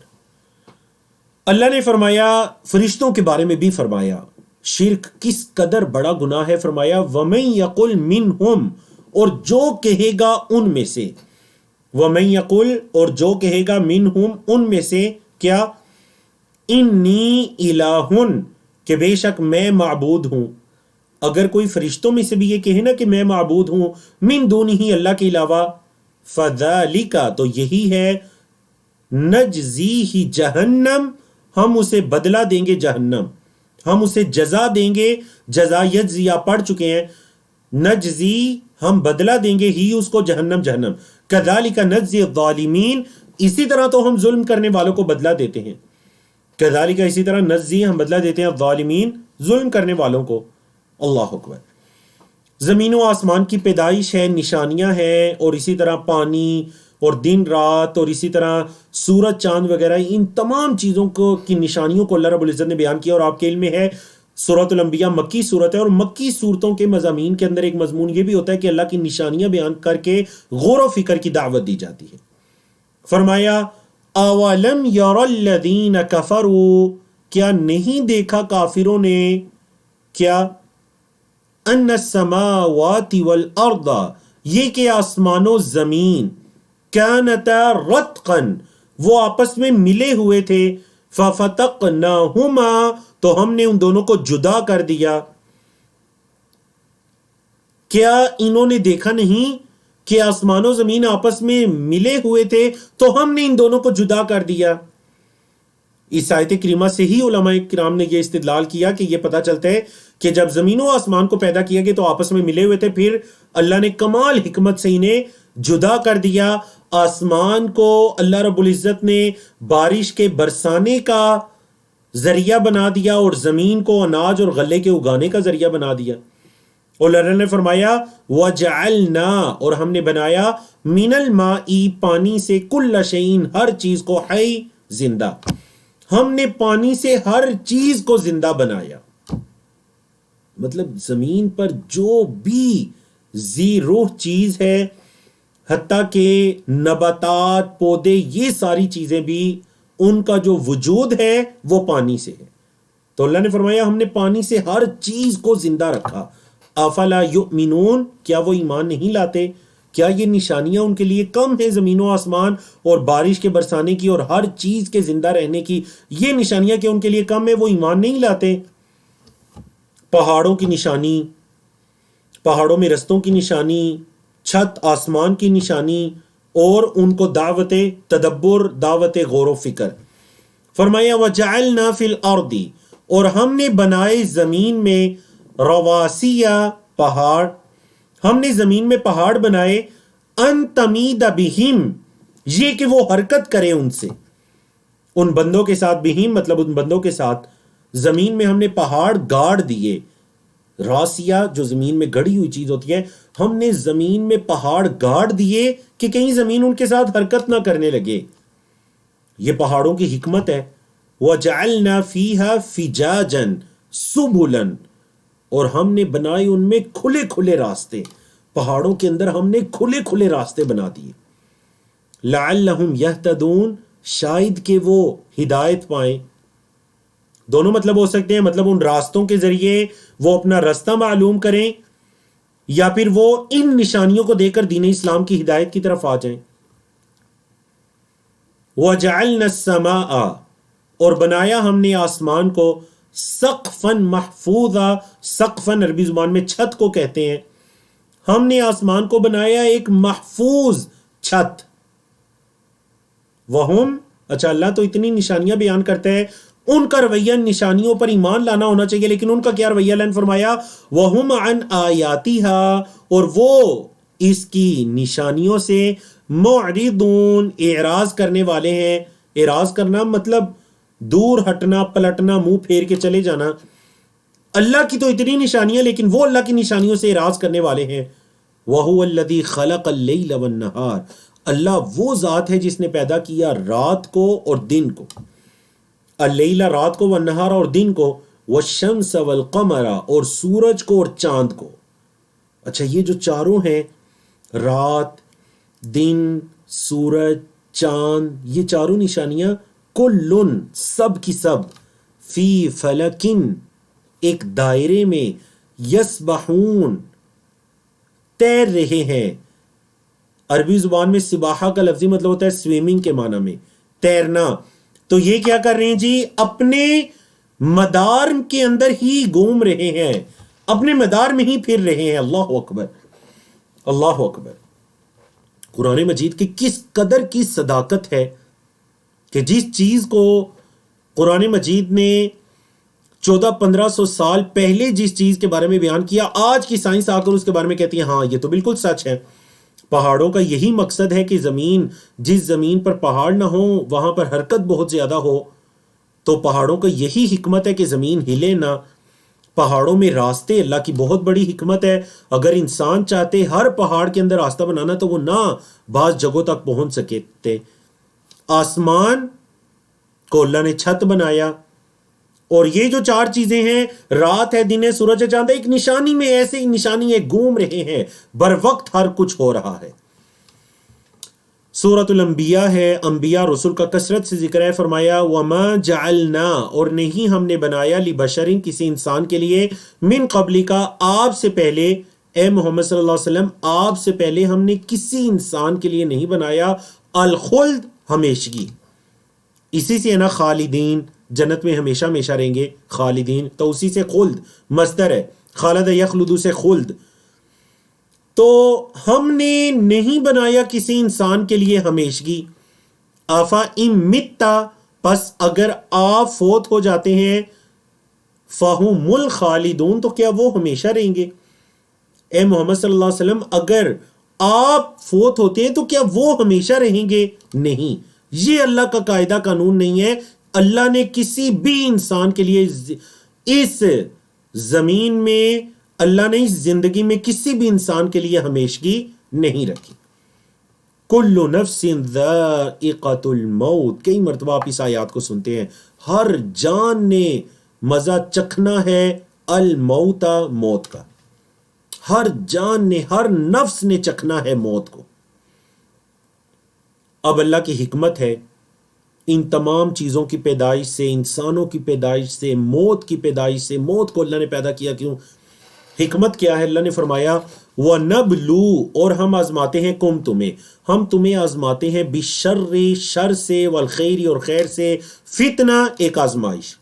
اللہ نے فرمایا فرشتوں کے بارے میں بھی فرمایا شرک کس قدر بڑا گناہ ہے. فرمایا وَمَن يَقُلْ مِنْهُمْ، اور جو کہے گا ان میں سے، وَمَن يَقُلْ، اور جو کہے گا مِنْهُمْ ان میں سے، کیا؟ اِنِّي الٰہٌ، کہ بے شک میں معبود ہوں. اگر کوئی فرشتوں میں سے بھی یہ کہے نا کہ میں معبود ہوں من دونہ، اللہ کے علاوہ، فَذَلِكَ، تو یہی ہے، نَجْزِيهِ جہنم، ہم اسے بدلہ دیں گے جہنم، ہم اسے جزا دیں گے. جزا یجزی آپ پڑھ چکے ہیں. نجزی، ہم بدلہ دیں گے، ہی اس کو جہنم. کذالک نجزی الظالمین، اسی طرح تو ہم ظلم کرنے والوں کو بدلہ دیتے ہیں. کذالک، اسی طرح، نجزی، ہم بدلہ دیتے ہیں، الظالمین، ظلم کرنے والوں کو. اللہ اکبر. زمین و آسمان کی پیدائش ہے، نشانیاں ہیں، اور اسی طرح پانی اور دن رات، اور اسی طرح سورج چاند وغیرہ، ان تمام چیزوں کی نشانیوں کو اللہ رب العزت نے بیان کیا. اور آپ کے علم میں ہے سورۃ الانبیاء مکی صورت ہے، اور مکی صورتوں کے مضامین کے اندر ایک مضمون یہ بھی ہوتا ہے کہ اللہ کی نشانیاں بیان کر کے غور و فکر کی دعوت دی جاتی ہے. فرمایا اولم یر الذین کفروا، کیا نہیں دیکھا کافروں نے، کیا؟ ان السماوات والارض، یہ کہ آسمان و زمین، کانتا رتقا، وہ آپس میں ملے ہوئے تھے، ففتقناہما، تو ہم نے ان دونوں کو جدا کر دیا. کیا انہوں نے دیکھا نہیں کہ آسمان و زمین آپس میں ملے ہوئے تھے تو ہم نے ان دونوں کو جدا کر دیا؟ اس آیت کریمہ سے ہی علماء کرام نے یہ استدلال کیا کہ یہ پتہ چلتا ہے کہ جب زمین و آسمان کو پیدا کیا گیا تو آپس میں ملے ہوئے تھے، پھر اللہ نے کمال حکمت سے انہیں جدا کر دیا. آسمان کو اللہ رب العزت نے بارش کے برسانے کا ذریعہ بنا دیا، اور زمین کو اناج اور غلے کے اگانے کا ذریعہ بنا دیا. اور اللہ نے فرمایا وَجَعَلْنَا، اور ہم نے بنایا، مِنَ الْمَاءِ، پانی سے، كُلَّ شَيْءٍ، ہر چیز کو، حی، زندہ، ہم نے پانی سے ہر چیز کو زندہ بنایا. مطلب زمین پر جو بھی ذی روح چیز ہے، حتیٰ کہ نباتات، پودے، یہ ساری چیزیں بھی، ان کا جو وجود ہے وہ پانی سے ہے. تو اللہ نے فرمایا ہم نے پانی سے ہر چیز کو زندہ رکھا. افلا یؤمنون، کیا وہ ایمان نہیں لاتے؟ کیا یہ نشانیاں ان کے لیے کم ہیں؟ زمین و آسمان اور بارش کے برسانے کی اور ہر چیز کے زندہ رہنے کی یہ نشانیاں کہ ان کے لیے کم ہے، وہ ایمان نہیں لاتے؟ پہاڑوں کی نشانی، پہاڑوں میں رستوں کی نشانی، چھت آسمان کی نشانی، اور ان کو دعوت تدبر، دعوت غور و فکر۔ فرمایا وَجَعَلْنَا فِي الْأَرْضِ، اور ہم نے بنائے زمین میں، رواسیہ پہاڑ، ہم نے زمین میں پہاڑ بنائے، ان تمید بہم، یہ کہ وہ حرکت کرے ان سے، ان بندوں کے ساتھ، بہم مطلب ان بندوں کے ساتھ، زمین میں ہم نے پہاڑ گاڑ دیے۔ راسیہ جو زمین میں گڑی ہوئی چیز ہوتی ہے، ہم نے زمین میں پہاڑ گاڑ دیے کہ کہیں زمین ان کے ساتھ حرکت نہ کرنے لگے۔ یہ پہاڑوں کی حکمت ہے۔ وَجَعَلْنَا فِيهَا فِجَاجًا سُبُلًا، اور ہم نے بنائے ان میں کھلے کھلے راستے، پہاڑوں کے اندر ہم نے کھلے کھلے راستے بنا دیے۔ لَعَلَّهُمْ يَهْتَدُونَ، شاید کہ وہ ہدایت پائیں۔ دونوں مطلب ہو سکتے ہیں، مطلب ان راستوں کے ذریعے وہ اپنا راستہ معلوم کریں، یا پھر وہ ان نشانیوں کو دیکھ کر دین اسلام کی ہدایت کی طرف آ جائیں۔ وَجَعَلْنَا السَّمَاءَ، اور بنایا ہم نے آسمان کو، سقفاً محفوظا، سقفاً عربی زبان میں چھت کو کہتے ہیں، ہم نے آسمان کو بنایا ایک محفوظ چھت۔ وہم، اچھا اللہ تو اتنی نشانیاں بیان کرتا ہے، ان کا رویہ نشانیوں پر ایمان لانا ہونا چاہیے، لیکن ان کا کیا رویہ؟ اللہ نے فرمایا وَهُمْ عَنْ آيَاتِهَا، اور وہ اس کی نشانیوں سے معرضون، اعراض کرنے والے ہیں۔ اعراض کرنا مطلب دور ہٹنا، پلٹنا، منہ پھیر کے چلے جانا۔ اللہ کی تو اتنی نشانیاں، لیکن وہ اللہ کی نشانیوں سے اعراض کرنے والے ہیں۔ وَهُوَ الَّذِي خَلَقَ اللَّيْلَ وَالنَّهَارَ، اللہ وہ ذات ہے جس نے پیدا کیا رات کو اور دن کو، اللیلہ رات کو، والنہار اور دن کو، والشمس والقمر اور سورج کو اور چاند کو۔ اچھا یہ جو چاروں ہیں، رات، دن، سورج، چاند، یہ چاروں نشانیاں، کلن سب کی سب، فی فلکن ایک دائرے میں، یسبحون تیر رہے ہیں۔ عربی زبان میں سباحہ کا لفظی مطلب ہوتا ہے سویمنگ کے معنی میں، تیرنا۔ تو یہ کیا کر رہے ہیں جی؟ اپنے مدار کے اندر ہی گھوم رہے ہیں، اپنے مدار میں ہی پھر رہے ہیں۔ اللہ اکبر، اللہ اکبر۔ قرآن مجید کی کس قدر کی صداقت ہے کہ جس چیز کو قرآن مجید نے 1400-1500 سال پہلے جس چیز کے بارے میں بیان کیا، آج کی سائنس آ کر اس کے بارے میں کہتی ہے ہاں یہ تو بالکل سچ ہے۔ پہاڑوں کا یہی مقصد ہے کہ زمین، جس زمین پر پہاڑ نہ ہو وہاں پر حرکت بہت زیادہ ہو، تو پہاڑوں کا یہی حکمت ہے کہ زمین ہلے نہ۔ پہاڑوں میں راستے اللہ کی بہت بڑی حکمت ہے۔ اگر انسان چاہتے ہر پہاڑ کے اندر راستہ بنانا تو وہ نہ بعض جگہوں تک پہنچ سکے تھے۔ آسمان کو اللہ نے چھت بنایا، اور یہ جو چار چیزیں ہیں، رات ہے، دن ہے، سورج ہے، چاند ہے، ایک نشانی میں ایسے ہی نشانی ہے، گھوم رہے ہیں، بر وقت ہر کچھ ہو رہا ہے۔ سورۃ الانبیاء ہے، انبیاء رسول کا کثرت سے ذکر ہے۔ فرمایا وَمَا جَعَلْنَا، اور نہیں ہم نے بنایا، لِبَشَرٍ کسی انسان کے لیے، من قبل کا آپ سے پہلے، اے محمد صلی اللہ علیہ وسلم آپ سے پہلے ہم نے کسی انسان کے لیے نہیں بنایا، الخلد ہمیشگی، اسی سے ہے نا خالدین، جنت میں ہمیشہ ہمیشہ رہیں گے، خالدین تو اسی سے خلد مصدر ہے، خالد یخلد سے خلد۔ تو ہم نے نہیں بنایا کسی انسان کے لیے ہمیشگی، آفا ام متا، پس اگر آپ فوت ہو جاتے ہیں، فہم الخالدون، تو کیا وہ ہمیشہ رہیں گے؟ اے محمد صلی اللہ علیہ وسلم اگر آپ فوت ہوتے ہیں تو کیا وہ ہمیشہ رہیں گے؟ نہیں، یہ اللہ کا قاعدہ قانون نہیں ہے۔ اللہ نے کسی بھی انسان کے لیے اس زمین میں، اللہ نے اس زندگی میں کسی بھی انسان کے لیے ہمیشگی نہیں رکھی۔ کل نفس ذائقۃ الموت، کئی مرتبہ آپ اس آیات کو سنتے ہیں، ہر جان نے مزہ چکھنا ہے الموت، موت کا، ہر جان نے، ہر نفس نے چکھنا ہے موت کو۔ اب اللہ کی حکمت ہے ان تمام چیزوں کی پیدائش سے، انسانوں کی پیدائش سے، موت کی پیدائش سے، موت کو اللہ نے پیدا کیا کیوں؟ حکمت کیا ہے؟ اللہ نے فرمایا وَنَبْلُو، اور ہم آزماتے ہیں کم تمہیں، ہم تمہیں آزماتے ہیں بِالشَّرِّ شر سے، والخیر اور خیر سے، فتنہ ایک آزمائش۔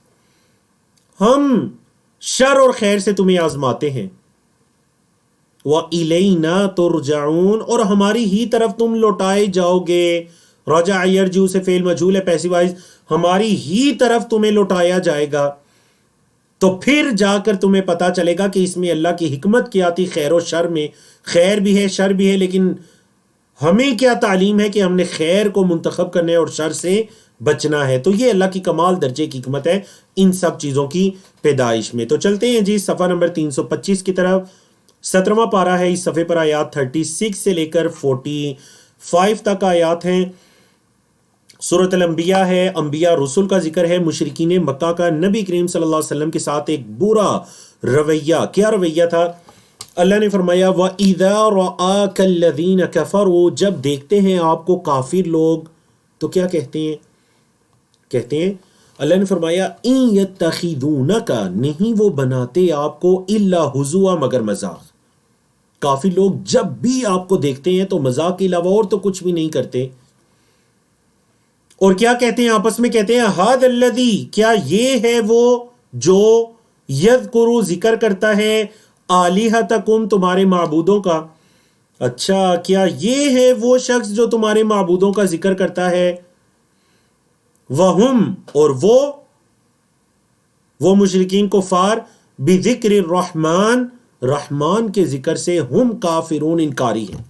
ہم شر اور خیر سے تمہیں آزماتے ہیں. وَإِلَيْنَا تُرْجَعُونَ اور ہماری ہی طرف تم لوٹائے جاؤ گے. رجع یرجو سے فعل مجہول ہے پیسو وائز، ہماری ہی طرف تمہیں لوٹایا جائے گا. تو پھر جا کر تمہیں پتا چلے گا کہ اس میں اللہ کی حکمت کیا تھی خیر و شر میں. خیر بھی ہے شر بھی ہے، لیکن ہمیں کیا تعلیم ہے کہ ہم نے خیر کو منتخب کرنا ہے اور شر سے بچنا ہے. تو یہ اللہ کی کمال درجے کی حکمت ہے ان سب چیزوں کی پیدائش میں. تو چلتے ہیں جی صفحہ نمبر 325 کی طرف. 17واں پارہ ہے اس صفحے پر، آیات 36 سے لے کر 45 تک آیات ہیں. سورۃ الانبیاء ہے، انبیاء رسول کا ذکر ہے. مشرکین مکہ کا نبی کریم صلی اللہ علیہ وسلم کے ساتھ ایک برا رویہ. کیا رویہ تھا؟ اللہ نے فرمایا وَإِذَا رَآكَ الَّذِينَ كَفَرُوا جب دیکھتے ہیں آپ کو کافر لوگ تو کیا کہتے ہیں اللہ نے فرمایا إِن يَتَّخِذُونَكَ نہیں وہ بناتے آپ کو إِلَّا هُزُوًا مگر مذاق. کافر لوگ جب بھی آپ کو دیکھتے ہیں تو مذاق کے علاوہ اور تو کچھ بھی نہیں کرتے. اور کیا کہتے ہیں آپس میں؟ کہتے ہیں ہَذَا الَّذِي کیا یہ ہے وہ جو یذکر ذکر کرتا ہے آلہتکم تمہارے معبودوں کا. اچھا کیا یہ ہے وہ شخص جو تمہارے معبودوں کا ذکر کرتا ہے. وہم اور وہ مشرکین کفار بذکر الرحمن رحمان کے ذکر سے ہم کافرون انکاری ہیں.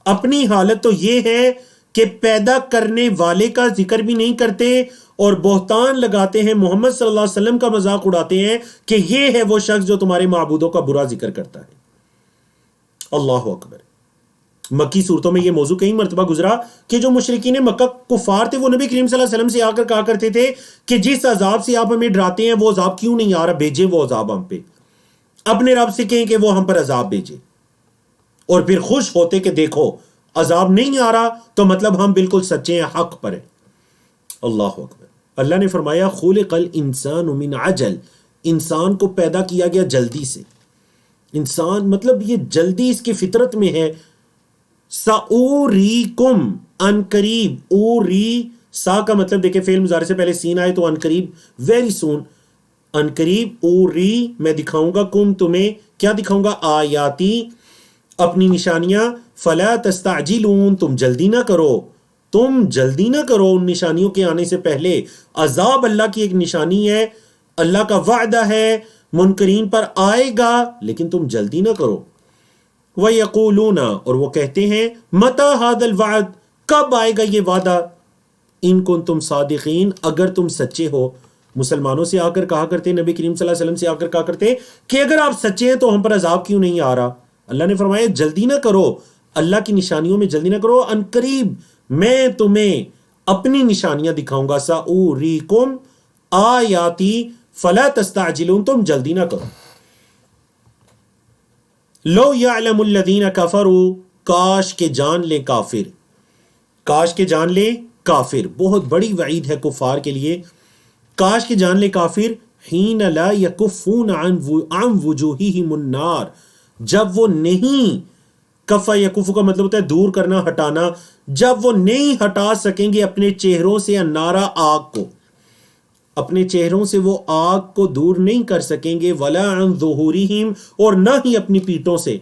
اپنی حالت تو یہ ہے کہ پیدا کرنے والے کا ذکر بھی نہیں کرتے اور بہتان لگاتے ہیں، محمد صلی اللہ علیہ وسلم کا مذاق اڑاتے ہیں کہ یہ ہے وہ شخص جو تمہارے معبودوں کا برا ذکر کرتا ہے. اللہ اکبر. مکی صورتوں میں یہ موضوع کئی مرتبہ گزرا کہ جو مشرکین مکہ کفار تھے وہ نبی کریم صلی اللہ علیہ وسلم سے آ کر کہا کرتے تھے کہ جس عذاب سے آپ ہمیں ڈراتے ہیں وہ عذاب کیوں نہیں آ رہا، بھیجے وہ عذاب ہم پہ. اپنے رب سے کہیں کہ وہ ہم پر عذاب بھیجے، اور پھر خوش ہوتے کہ دیکھو عذاب نہیں آ رہا تو مطلب ہم بالکل سچے ہیں، حق پر ہیں. اللہ اکبر. اللہ نے فرمایا خلق الانسان من عجل انسان کو پیدا کیا گیا جلدی سے. انسان مطلب یہ جلدی اس کی فطرت میں ہے. سأوریکم ان قریب، اوری سا کا مطلب دیکھیں فعل مضارع سے پہلے سین آئے تو ان قریب ویری سون. ان قریب اوری میں دکھاؤں گا کم تمہیں، کیا دکھاؤں گا؟ آیاتی اپنی نشانیاں. فلا تستعجلون تم جلدی نہ کرو ان نشانیوں کے آنے سے پہلے. عذاب اللہ کی ایک نشانی ہے، اللہ کا وعدہ ہے منکرین پر آئے گا، لیکن تم جلدی نہ کرو. وَيَقُولُونَ اور وہ کہتے ہیں مَتَى هَذَا الْوَعْدُ کب آئے گا یہ وعدہ، ان کنتم صادقین اگر تم سچے ہو. مسلمانوں سے آ کر کہا کرتے، نبی کریم صلی اللہ علیہ وسلم سے آ کر کہا کرتے کہ اگر آپ سچے ہیں تو ہم پر عذاب کیوں نہیں آ رہا. اللہ نے فرمایا جلدی نہ کرو، اللہ کی نشانیوں میں جلدی نہ کرو. ان قریب میں تمہیں اپنی نشانیاں دکھاؤں گا. سأوریکم آیاتی فلا تستعجلون تم جلدی نہ کرو. لو یعلم الذین کفروا کاش کے جان لیں کافر، کاش کے جان لیں کافر. بہت بڑی وعید ہے کفار کے لیے. کاش کے جان لیں کافر حین لا یکفون عن وجوہہم النار جب وہ نہیں، کفا یکفو کا مطلب ہوتا ہے دور کرنا ہٹانا، جب وہ نہیں ہٹا سکیں گے اپنے چہروں سے النارا آگ کو، اپنے چہروں سے وہ آگ کو دور نہیں کر سکیں گے. ولا عن ظہورہم اور نہ ہی اپنی پیٹھوں سے.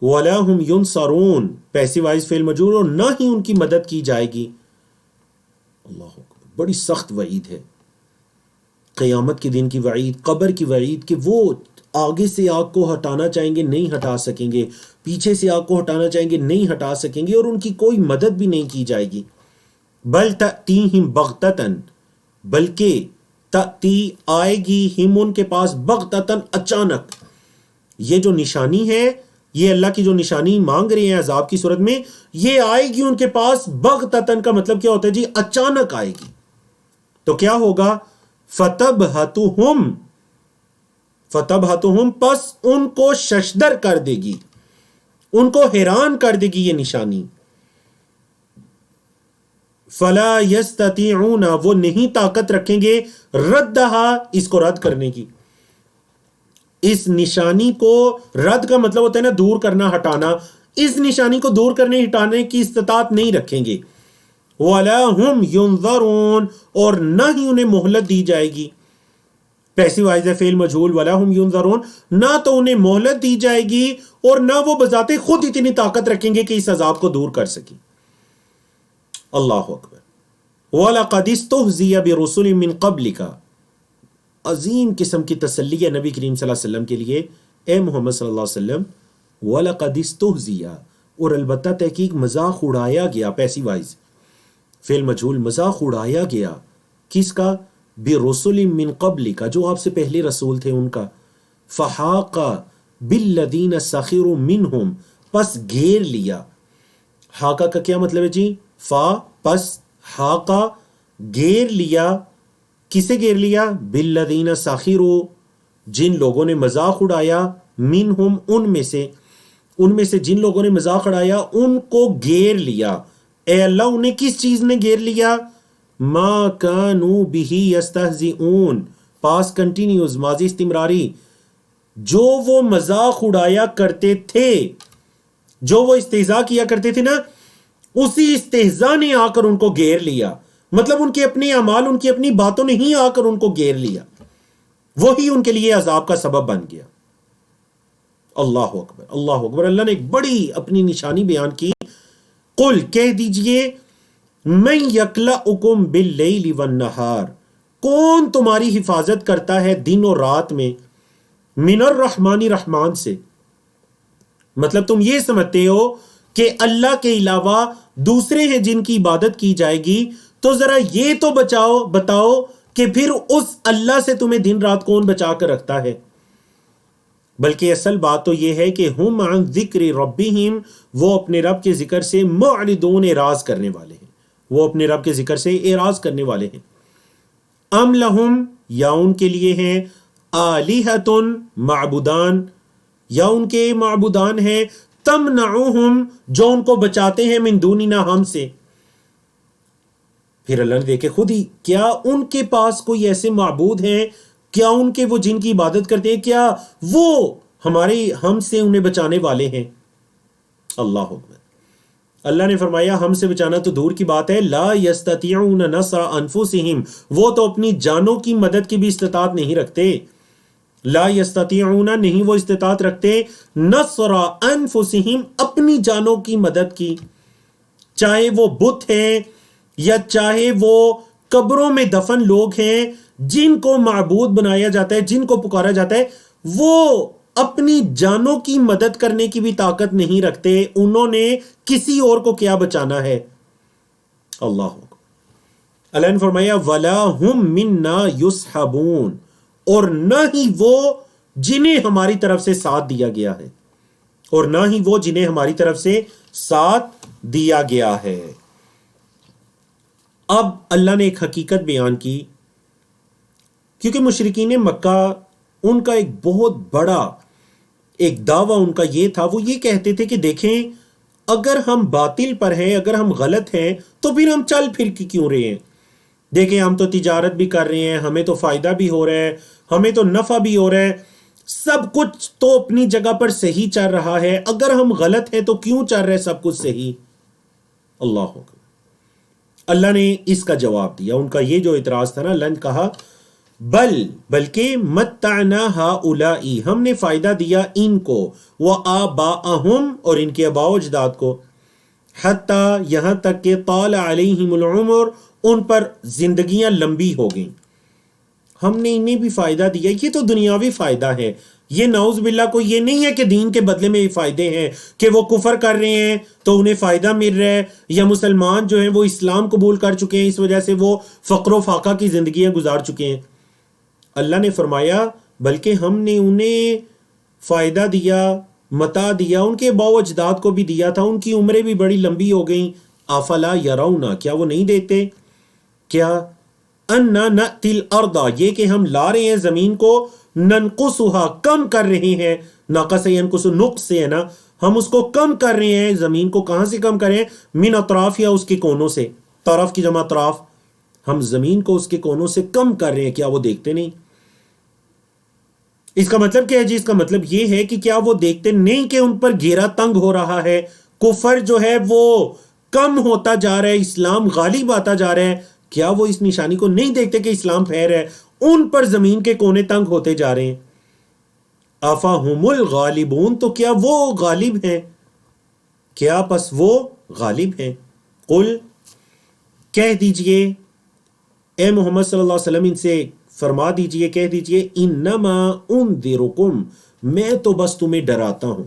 ولا ہم ینصرون پیسیو وائز فعل مجرور اور نہ ہی ان کی مدد کی جائے گی. اللہ اکبر. بڑی سخت وعید ہے، قیامت کے دن کی وعید، قبر کی وعید کہ وہ آگے سے آگ کو ہٹانا چاہیں گے نہیں ہٹا سکیں گے، پیچھے سے آگ کو ہٹانا چاہیں گے نہیں ہٹا سکیں گے، اور ان کی کوئی مدد بھی نہیں کی جائے گی. بل تأتیہم بغتتاً بلکہ تأتی آئے گی ہم ان کے پاس بغتتاً اچانک. یہ جو نشانی ہے، یہ اللہ کی جو نشانی مانگ رہے ہیں عذاب کی صورت میں، یہ آئے گی ان کے پاس بغتتاً کا مطلب کیا ہوتا ہے جی؟ اچانک آئے گی. تو کیا ہوگا؟ فتبہتہم پس ان کو ششدر کر دے گی، ان کو حیران کر دے گی یہ نشانی. فلا یستطیعون وہ نہیں طاقت رکھیں گے ردہا اس کو رد کرنے کی. اس نشانی کو رد کا مطلب ہوتا ہے نا دور کرنا ہٹانا، اس نشانی کو دور کرنے ہٹانے کی استطاعت نہیں رکھیں گے. وَلَا هُمْ يُنظَرُونَ اور نہ ہی انہیں مہلت دی جائے گی. پیسو وائز ہے فعل مجہول، ولا ہم ینظرون، نہ تو انہیں مہلت دی جائے گی اور نہ وہ بذات خود اتنی طاقت رکھیں گے کہ اس عذاب کو دور کر سکیں۔ اللہ اکبر۔ وَلَقَدِ اسْتُهْزِئَ بِرُسُلٍ مِّن قَبْلِكَ، عظیم قسم کی تسلی ہے نبی کریم صلی اللہ علیہ وسلم کے لیے، اے محمد صلی اللہ علیہ وسلم۔ وَلَقَدِ اسْتُهْزِئَ، اور البتہ تحقیق مذاق اڑایا گیا، پیسو وائز فعل مجہول، مذاق اڑایا گیا کس کا؟ برسل من قبلک، جو آپ سے پہلے رسول تھے ان کا، فحاق بالذین سخروا منہم، پس گھیر لیا۔ حاقہ کا کیا مطلب ہے جی؟ فا پس حاقہ، گھیر لیا، کسے گھیر لیا؟ بالذین سخروا، جن لوگوں نے مذاق اڑایا، منہم ان میں سے جن لوگوں نے مذاق اڑایا ان کو گھیر لیا۔ اے اللہ انہیں کس چیز نے گھیر لیا؟ ما کانوا بہ یستہزئون، پاس کنٹینیوز ماضی استمراری، جو وہ مذاق اڑایا کرتے تھے، جو وہ استہزاء کیا کرتے تھے نا، اسی استہزاء نے آ کر ان کو گھیر لیا۔ مطلب ان کے اپنے اعمال، ان کی اپنی باتوں نے ہی آ کر ان کو گھیر لیا، وہی ان کے لیے عذاب کا سبب بن گیا۔ اللہ اکبر، اللہ اکبر۔ اللہ نے ایک بڑی اپنی نشانی بیان کی، قل کہہ دیجئے، من یکلؤکم باللیل والنہار، کون تمہاری حفاظت کرتا ہے دن اور رات میں، من الرحمن، رحمان سے۔ مطلب تم یہ سمجھتے ہو کہ اللہ کے علاوہ دوسرے ہیں جن کی عبادت کی جائے گی، تو ذرا یہ تو بتاؤ کہ پھر اس اللہ سے تمہیں دن رات کون بچا کر رکھتا ہے؟ بلکہ اصل بات تو یہ ہے کہ ہم عن ذکر ربہم، وہ اپنے رب کے ذکر سے معرضون، اعراض کرنے والے ہیں، وہ اپنے رب کے ذکر سے اعراض کرنے والے ہیں۔ ام لہم، یا ان کے لیے ہیں، آلہۃ، معبودان، یا ان کے معبودان ہیں، تمنعوہم، جو ان کو بچاتے ہیں، من دوننا، ہم سے۔ پھر اللہ نے دیکھے خود ہی، کیا ان کے پاس کوئی ایسے معبود ہیں، کیا ان کے وہ جن کی عبادت کرتے ہیں، کیا وہ ہم سے انہیں بچانے والے ہیں؟ اللہ اکبر۔ اللہ نے فرمایا ہم سے بچانا تو دور کی بات ہے، لا یستطیعون نصر انفسہم، وہ تو اپنی جانوں کی مدد کی بھی استطاعت نہیں رکھتے۔ لا یستطیعون، نہیں وہ استطاعت رکھتے، نصر انفسہم، اپنی جانوں کی مدد کی، چاہے وہ بت ہیں یا چاہے وہ قبروں میں دفن لوگ ہیں جن کو معبود بنایا جاتا ہے، جن کو پکارا جاتا ہے، وہ اپنی جانوں کی مدد کرنے کی بھی طاقت نہیں رکھتے، انہوں نے کسی اور کو کیا بچانا ہے؟ اللہ اللہ نے فرمایا وَلَا هُم مِنَّا يُسْحَبُونَ، اور نہ ہی وہ جنہیں ہماری طرف سے ساتھ دیا گیا ہے، اور نہ ہی وہ جنہیں ہماری طرف سے ساتھ دیا گیا ہے۔ اب اللہ نے ایک حقیقت بیان کی، کیونکہ مشرکین مکہ ان کا ایک بہت بڑا ایک دعویٰ ان کا یہ تھا، وہ یہ کہتے تھے کہ دیکھیں اگر ہم باطل پر ہیں، اگر ہم غلط ہیں، تو پھر ہم چل پھر کیوں رہے ہیں؟ دیکھیں ہم تو تجارت بھی کر رہے ہیں، ہمیں تو فائدہ بھی ہو رہا ہے، ہمیں تو نفع بھی ہو رہا ہے، سب کچھ تو اپنی جگہ پر صحیح چل رہا ہے، اگر ہم غلط ہیں تو کیوں چل رہا ہے سب کچھ صحیح؟ اللہ اکبر۔ اللہ نے اس کا جواب دیا، ان کا یہ جو اعتراض تھا نا، اللہ نے کہا بلکہ متعنا ہؤلاء، ہم نے فائدہ دیا ان کو، وآباءہم، اور ان کے آباء و اجداد کو، حتیٰ یہاں تک کہ طال علیہم العمر، ان پر زندگیاں لمبی ہو گئیں، ہم نے انہیں بھی فائدہ دیا۔ یہ تو دنیاوی فائدہ ہے، یہ نعوذ باللہ کو یہ نہیں ہے کہ دین کے بدلے میں یہ فائدے ہیں کہ وہ کفر کر رہے ہیں تو انہیں فائدہ مل رہا ہے، یا مسلمان جو ہیں وہ اسلام قبول کر چکے ہیں اس وجہ سے وہ فقر و فاقہ کی زندگیاں گزار چکے ہیں۔ اللہ نے فرمایا بلکہ ہم نے انہیں فائدہ دیا، متاع دیا، ان کے باء و اجداد کو بھی دیا تھا، ان کی عمریں بھی بڑی لمبی ہو گئیں۔ افلا یرون، کیا وہ نہیں دیکھتے؟ کیا انا نأتی الارض، یہ کہ ہم لا رہے ہیں زمین کو، ننقصها، کم کر رہے ہیں، نقص ینقص، نقص سے ہے نا، ہم اس کو کم کر رہے ہیں، زمین کو کہاں سے کم کریں؟ من اطراف، یا اس کے کونوں سے، طرف کی جمع اطراف، ہم زمین کو اس کے کونوں سے کم کر رہے ہیں، کیا وہ دیکھتے نہیں؟ اس کا مطلب کیا ہے جی؟ اس کا مطلب یہ ہے کہ کیا وہ دیکھتے نہیں کہ ان پر گھیرا تنگ ہو رہا ہے، کفر جو ہے وہ کم ہوتا جا رہا ہے، اسلام غالب آتا جا رہا ہے، کیا وہ اس نشانی کو نہیں دیکھتے کہ اسلام پھیل رہا ہے؟ ان پر زمین کے کونے تنگ ہوتے جا رہے ہیں. افہم الغالبون، تو کیا وہ غالب ہیں؟ کیا پس وہ غالب ہیں؟ قل، کہہ دیجئے اے محمد صلی اللہ علیہ وسلم ان سے فرما دیجئے، کہہ دیجئے انما انذرکم، میں تو بس تمہیں ڈراتا ہوں.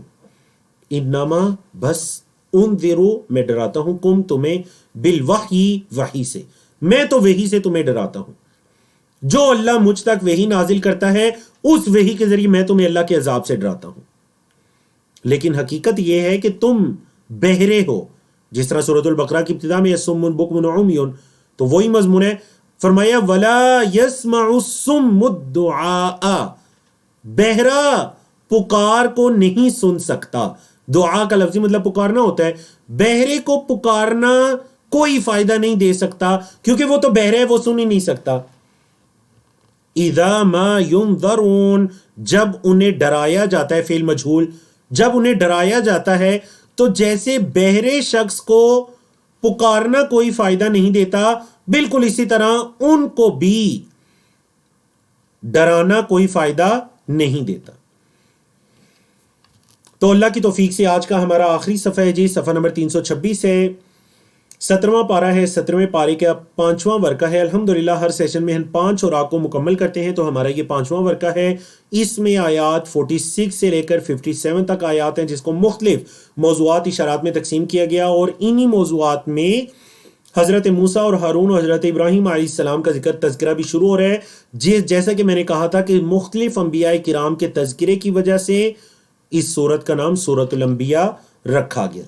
انما بس، انذرو میں ڈراتا ہوں، کم تمہیں، بالوحی وحی سے، میں تو وحی سے تمہیں ڈراتا ہوں. جو اللہ مجھ تک وحی نازل کرتا ہے اس وحی کے ذریعے میں تمہیں اللہ کے عذاب سے ڈراتا ہوں. لیکن حقیقت یہ ہے کہ تم بہرے ہو. جس طرح سورۃ البقرہ کی ابتدا میں صم بکم عمی، تو وہی مضمون ہے. فرمایا ولا يسمع الصم الدعاء، بہرا پکار کو نہیں سن سکتا. دعا کا لفظی مطلب پکارنا ہوتا ہے. بہرے کو پکارنا کوئی فائدہ نہیں دے سکتا کیونکہ وہ تو بہرے ہے، وہ سن ہی نہیں سکتا. اذا ما ينذرون، جب انہیں ڈرایا جاتا ہے، فعل مجہول، جب انہیں ڈرایا جاتا ہے تو جیسے بہرے شخص کو پکارنا کوئی فائدہ نہیں دیتا، بالکل اسی طرح ان کو بھی ڈرانا کوئی فائدہ نہیں دیتا. تو اللہ کی توفیق سے آج کا ہمارا آخری صفحہ ہے جی، صفحہ نمبر 326 ہے، 17واں پارہ ہے، 17ویں پارے کا 5واں ورقہ ہے. الحمدللہ ہر سیشن میں ہم 5 اوراق کو مکمل کرتے ہیں، تو ہمارا یہ 5واں ورقہ ہے. اس میں آیات 46 سے لے کر 57 تک آیات ہیں جس کو مختلف موضوعات اشارات میں تقسیم کیا گیا، اور انہی موضوعات میں حضرت موسیٰ اور ہارون اور حضرت ابراہیم علیہ السلام کا تذکرہ بھی شروع ہو رہا ہے. جیسا کہ میں نے کہا تھا کہ مختلف انبیاء کرام کے تذکرے کی وجہ سے اس سورت کا نام سورۃ الانبیاء رکھا گیا.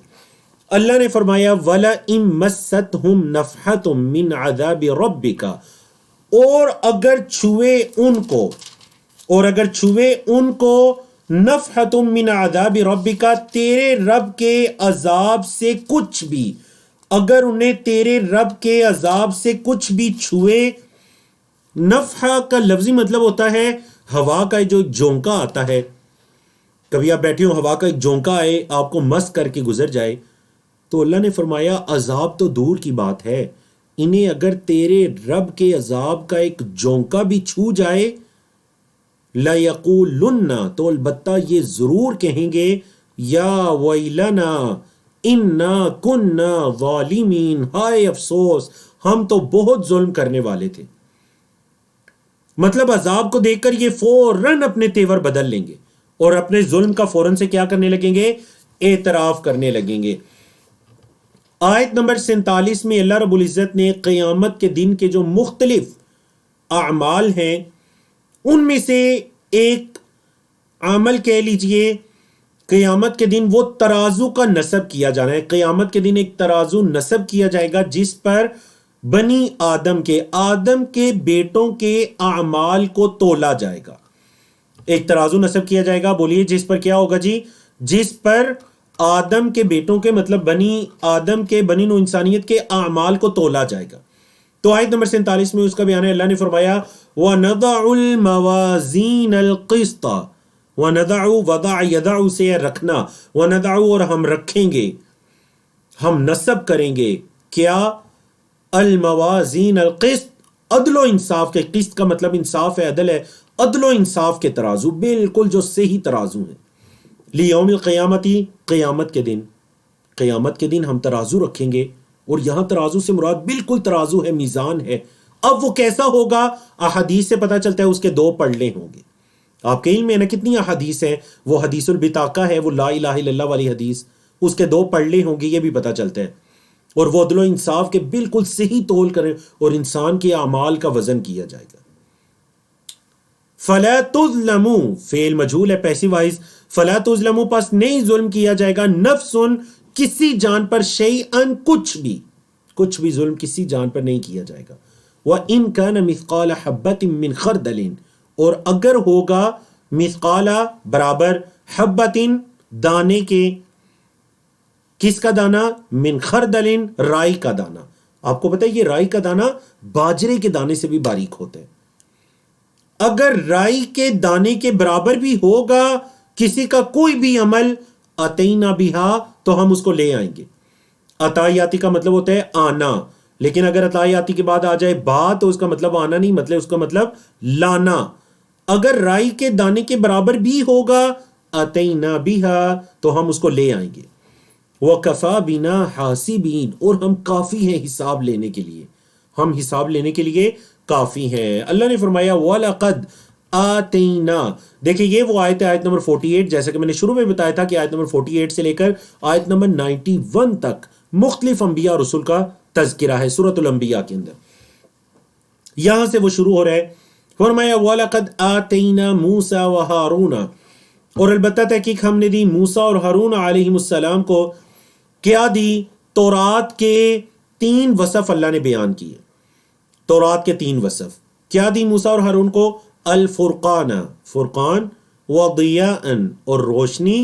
اللہ نے فرمایا وَلَئِن مَسَّتْهُمْ نَفْحَةٌ مِّنْ عَذَابِ رَبِّكَ، اور اگر چھوئے ان کو نفحۃ من عذاب ربک، تیرے رب کے عذاب سے کچھ بھی، اگر انہیں تیرے رب کے عذاب سے کچھ بھی چھوئے. نفحہ کا لفظی مطلب ہوتا ہے ہوا کا جو جھونکا آتا ہے. کبھی آپ بیٹھے ہو، ہوا کا ایک جھونکا آئے، آپ کو مس کر کے گزر جائے، تو اللہ نے فرمایا عذاب تو دور کی بات ہے، انہیں اگر تیرے رب کے عذاب کا ایک جھونکا بھی چھو جائے، لَيَقُولُنَّ، تو البتہ یہ ضرور کہیں گے، یا ویلنا انا کننا ظالمین، ہائے افسوس ہم تو بہت ظلم کرنے والے تھے. مطلب عذاب کو دیکھ کر یہ فوراً اپنے تیور بدل لیں گے اور اپنے ظلم کا فوراً سے کیا کرنے لگیں گے؟ اعتراف کرنے لگیں گے. آیت نمبر 47 میں اللہ رب العزت نے قیامت کے دن کے جو مختلف اعمال ہیں ان میں سے ایک عمل کہہ لیجئے، قیامت کے دن وہ ترازو کا نصب کیا جانا ہے. قیامت کے دن ایک ترازو نصب کیا جائے گا جس پر بنی آدم کے بیٹوں کے اعمال کو تولا جائے گا. ایک ترازو نصب کیا جائے گا، بولیے جس پر کیا ہوگا جی؟ جس پر آدم کے بیٹوں کے مطلب بنی آدم کے، بنی نوع انسانیت کے اعمال کو تولا جائے گا. تو آیت نمبر 47 میں اس کا بیان ہے. اللہ نے فرمایا وَنَضَعُ الْمَوَازِينَ الْقِسْطَ، وَنَضَعُ، وضع یضع سے رکھنا، وَنَضَعُ اور ہم رکھیں گے، ہم نصب کریں گے کیا؟ الموازین القسط، عدل و انصاف کے، قسط کا مطلب انصاف ہے، عدل ہے، عدل و انصاف کے ترازو، بالکل جو صحیح ترازو ہیں. لیوم القیامتی، قیامت کے دن ہم ترازو رکھیں گے، اور یہاں ترازو سے مراد بالکل ترازو ہے، میزان ہے. اب وہ کیسا ہوگا؟ احادیث سے پتہ چلتا ہے اس کے 2 پلڑے ہوں گے. آپ کے علم میں نا کتنی احادیث ہیں، وہ حدیث البطاقہ ہے، وہ لا الہ الا اللہ والی حدیث، اس کے 2 پلڑے ہوں گے، یہ بھی پتہ چلتا ہے. اور وہ عدل و انصاف کے بالکل صحیح تول کریں، اور انسان کے اعمال کا وزن کیا جائے گا. فلا تظلموا، فعل مجہول ہے پیسیو وائز، فلا تظلموا پس نہیں ظلم کیا جائے گا، نفسن کسی جان پر، شیئن کچھ بھی ظلم کسی جان پر نہیں کیا جائے گا. وَإِن كَانَ مِثْقَالَ حَبَّةٍ مِّنْ خَرْدَلٍ، اور اگر ہوگا مثقال برابر، حبتن دانے کے، کس کا دانہ؟ من خردل، رائی کا دانہ. آپ کو پتہ ہے یہ رائی کا دانہ باجرے کے دانے سے بھی باریک ہوتا ہے. اگر رائی کے دانے کے برابر بھی ہوگا کسی کا کوئی بھی عمل، اتینا بہا، تو ہم اس کو لے آئیں گے. عطایاتی کا مطلب ہوتا ہے آنا. لیکن اگر اطلاع آتی کے بعد آ جائے با تو اس کا مطلب آنا نہیں، مطلب اس کا مطلب لانا. اگر رائی کے دانے کے برابر بھی ہوگا اتینا بہا تو ہم اس کو لے آئیں گے. وَكَفَى بِنَا حَاسِبِينَ اور ہم کافی ہیں حساب لینے کے لیے، ہم حساب لینے کے لیے کافی ہیں. اللہ نے فرمایا وَلَقَدْ آتَيْنَا. دیکھیں یہ وہ آیت ہے، آیت نمبر 48، جیسا کہ میں نے شروع میں بتایا تھا کہ آیت نمبر 48 سے لے کر آیت نمبر 91 تک مختلف انبیاء اور رسول کا تذکرہ ہے سورۃ الانبیاء کے اندر. یہاں سے وہ شروع ہو رہا ہے. فرمایا وَلَقَدْ آتَيْنَا مُوسَى وَهَارُونَ اور البتہ تحقیق ہم نے دی موسیٰ اور ہارون علیہ السلام کو. کیا دی؟ تورات کے 3 وصف اللہ نے بیان کیے. تورات کے 3 وصف کیا دی موسیٰ اور ہارون کو؟ الفرقان، فرقان، وضیاء اور روشنی،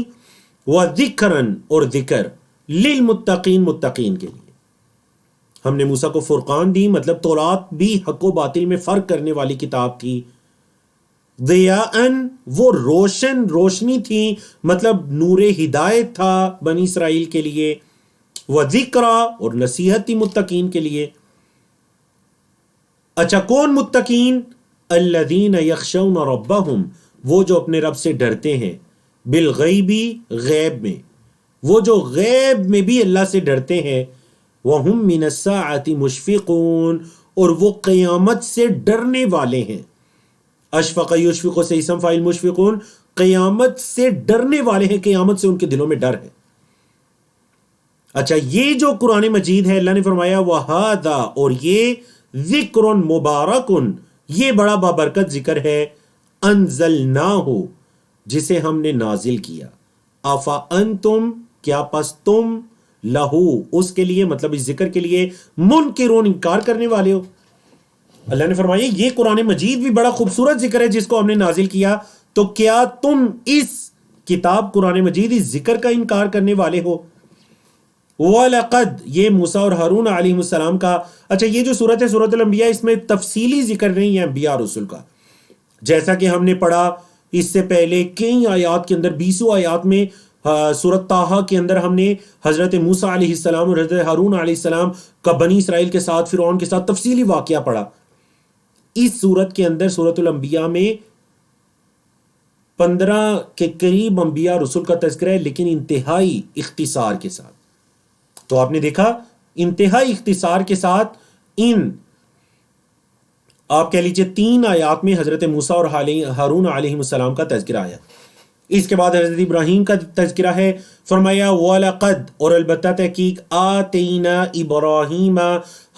وذکرا اور ذکر، للمتقین متقین کے لیے. ہم نے موسیٰ کو فرقان دی، مطلب تورات بھی حق و باطل میں فرق کرنے والی کتاب تھی. ضیاء وہ روشنی تھی، مطلب نور ہدایت تھا بنی اسرائیل کے لیے. وذکرا اور نصیحت تھی متقین کے لیے. اچھا کون متقین؟ الذین یخشون ربہم وہ جو اپنے رب سے ڈرتے ہیں، بالغیبی غیب میں، وہ جو غیب میں بھی اللہ سے ڈرتے ہیں. وَهُم مِّنَ السَّاعَةِ مُشْفِقُونَ اور وہ قیامت سے ڈرنے والے ہیں. اشفق یشفق سے اسم فاعل مشفقون، قیامت سے ڈرنے والے ہیں، قیامت سے ان کے دلوں میں ڈر ہے. اچھا یہ جو قرآن مجید ہے اللہ نے فرمایا وَهَذَا اور یہ ذکر مبارک یہ بڑا بابرکت ذکر ہے. انزلناہ جسے ہم نے نازل کیا. افا انتم کیا پس تم لہو اس کے لیے، مطلب اس ذکر کے لیے، منکرون انکار کرنے والے ہو. اللہ نے فرمایا یہ قرآن مجید بھی بڑا خوبصورت ذکر ہے جس کو ہم نے نازل کیا، تو کیا تم اس کتاب قرآن مجید اس ذکر کا انکار کرنے والے ہو؟ وَلَقَدْ یہ موسیٰ اور ہارون علیہ السلام کا. اچھا یہ جو سورت ہے سورۃ الانبیاء، اس میں تفصیلی ذکر نہیں ہے انبیاء اور رسول کا، جیسا کہ ہم نے پڑھا اس سے پہلے کئی آیات کے اندر، 20 آیات میں سورۃ طٰہٰ کے اندر ہم نے حضرت موسیٰ علیہ السلام اور حضرت ہارون علیہ السلام کا بنی اسرائیل کے ساتھ فرعون کے ساتھ تفصیلی واقعہ پڑھا. اس سورت کے اندر سورۃ الانبیاء میں 15 کے قریب انبیاء رسول کا تذکرہ ہے، لیکن انتہائی اختصار کے ساتھ. تو آپ نے دیکھا انتہائی اختصار کے ساتھ ان آپ کہہ لیجئے 3 آیات میں حضرت موسیٰ اور ہارون علیہ السلام کا تذکرہ آیا. اس کے بعد حضرت ابراہیم کا تذکرہ ہے. فرمایا وَلَقَدْ اور البتہ تحقیق آتَيْنَا ابراہیم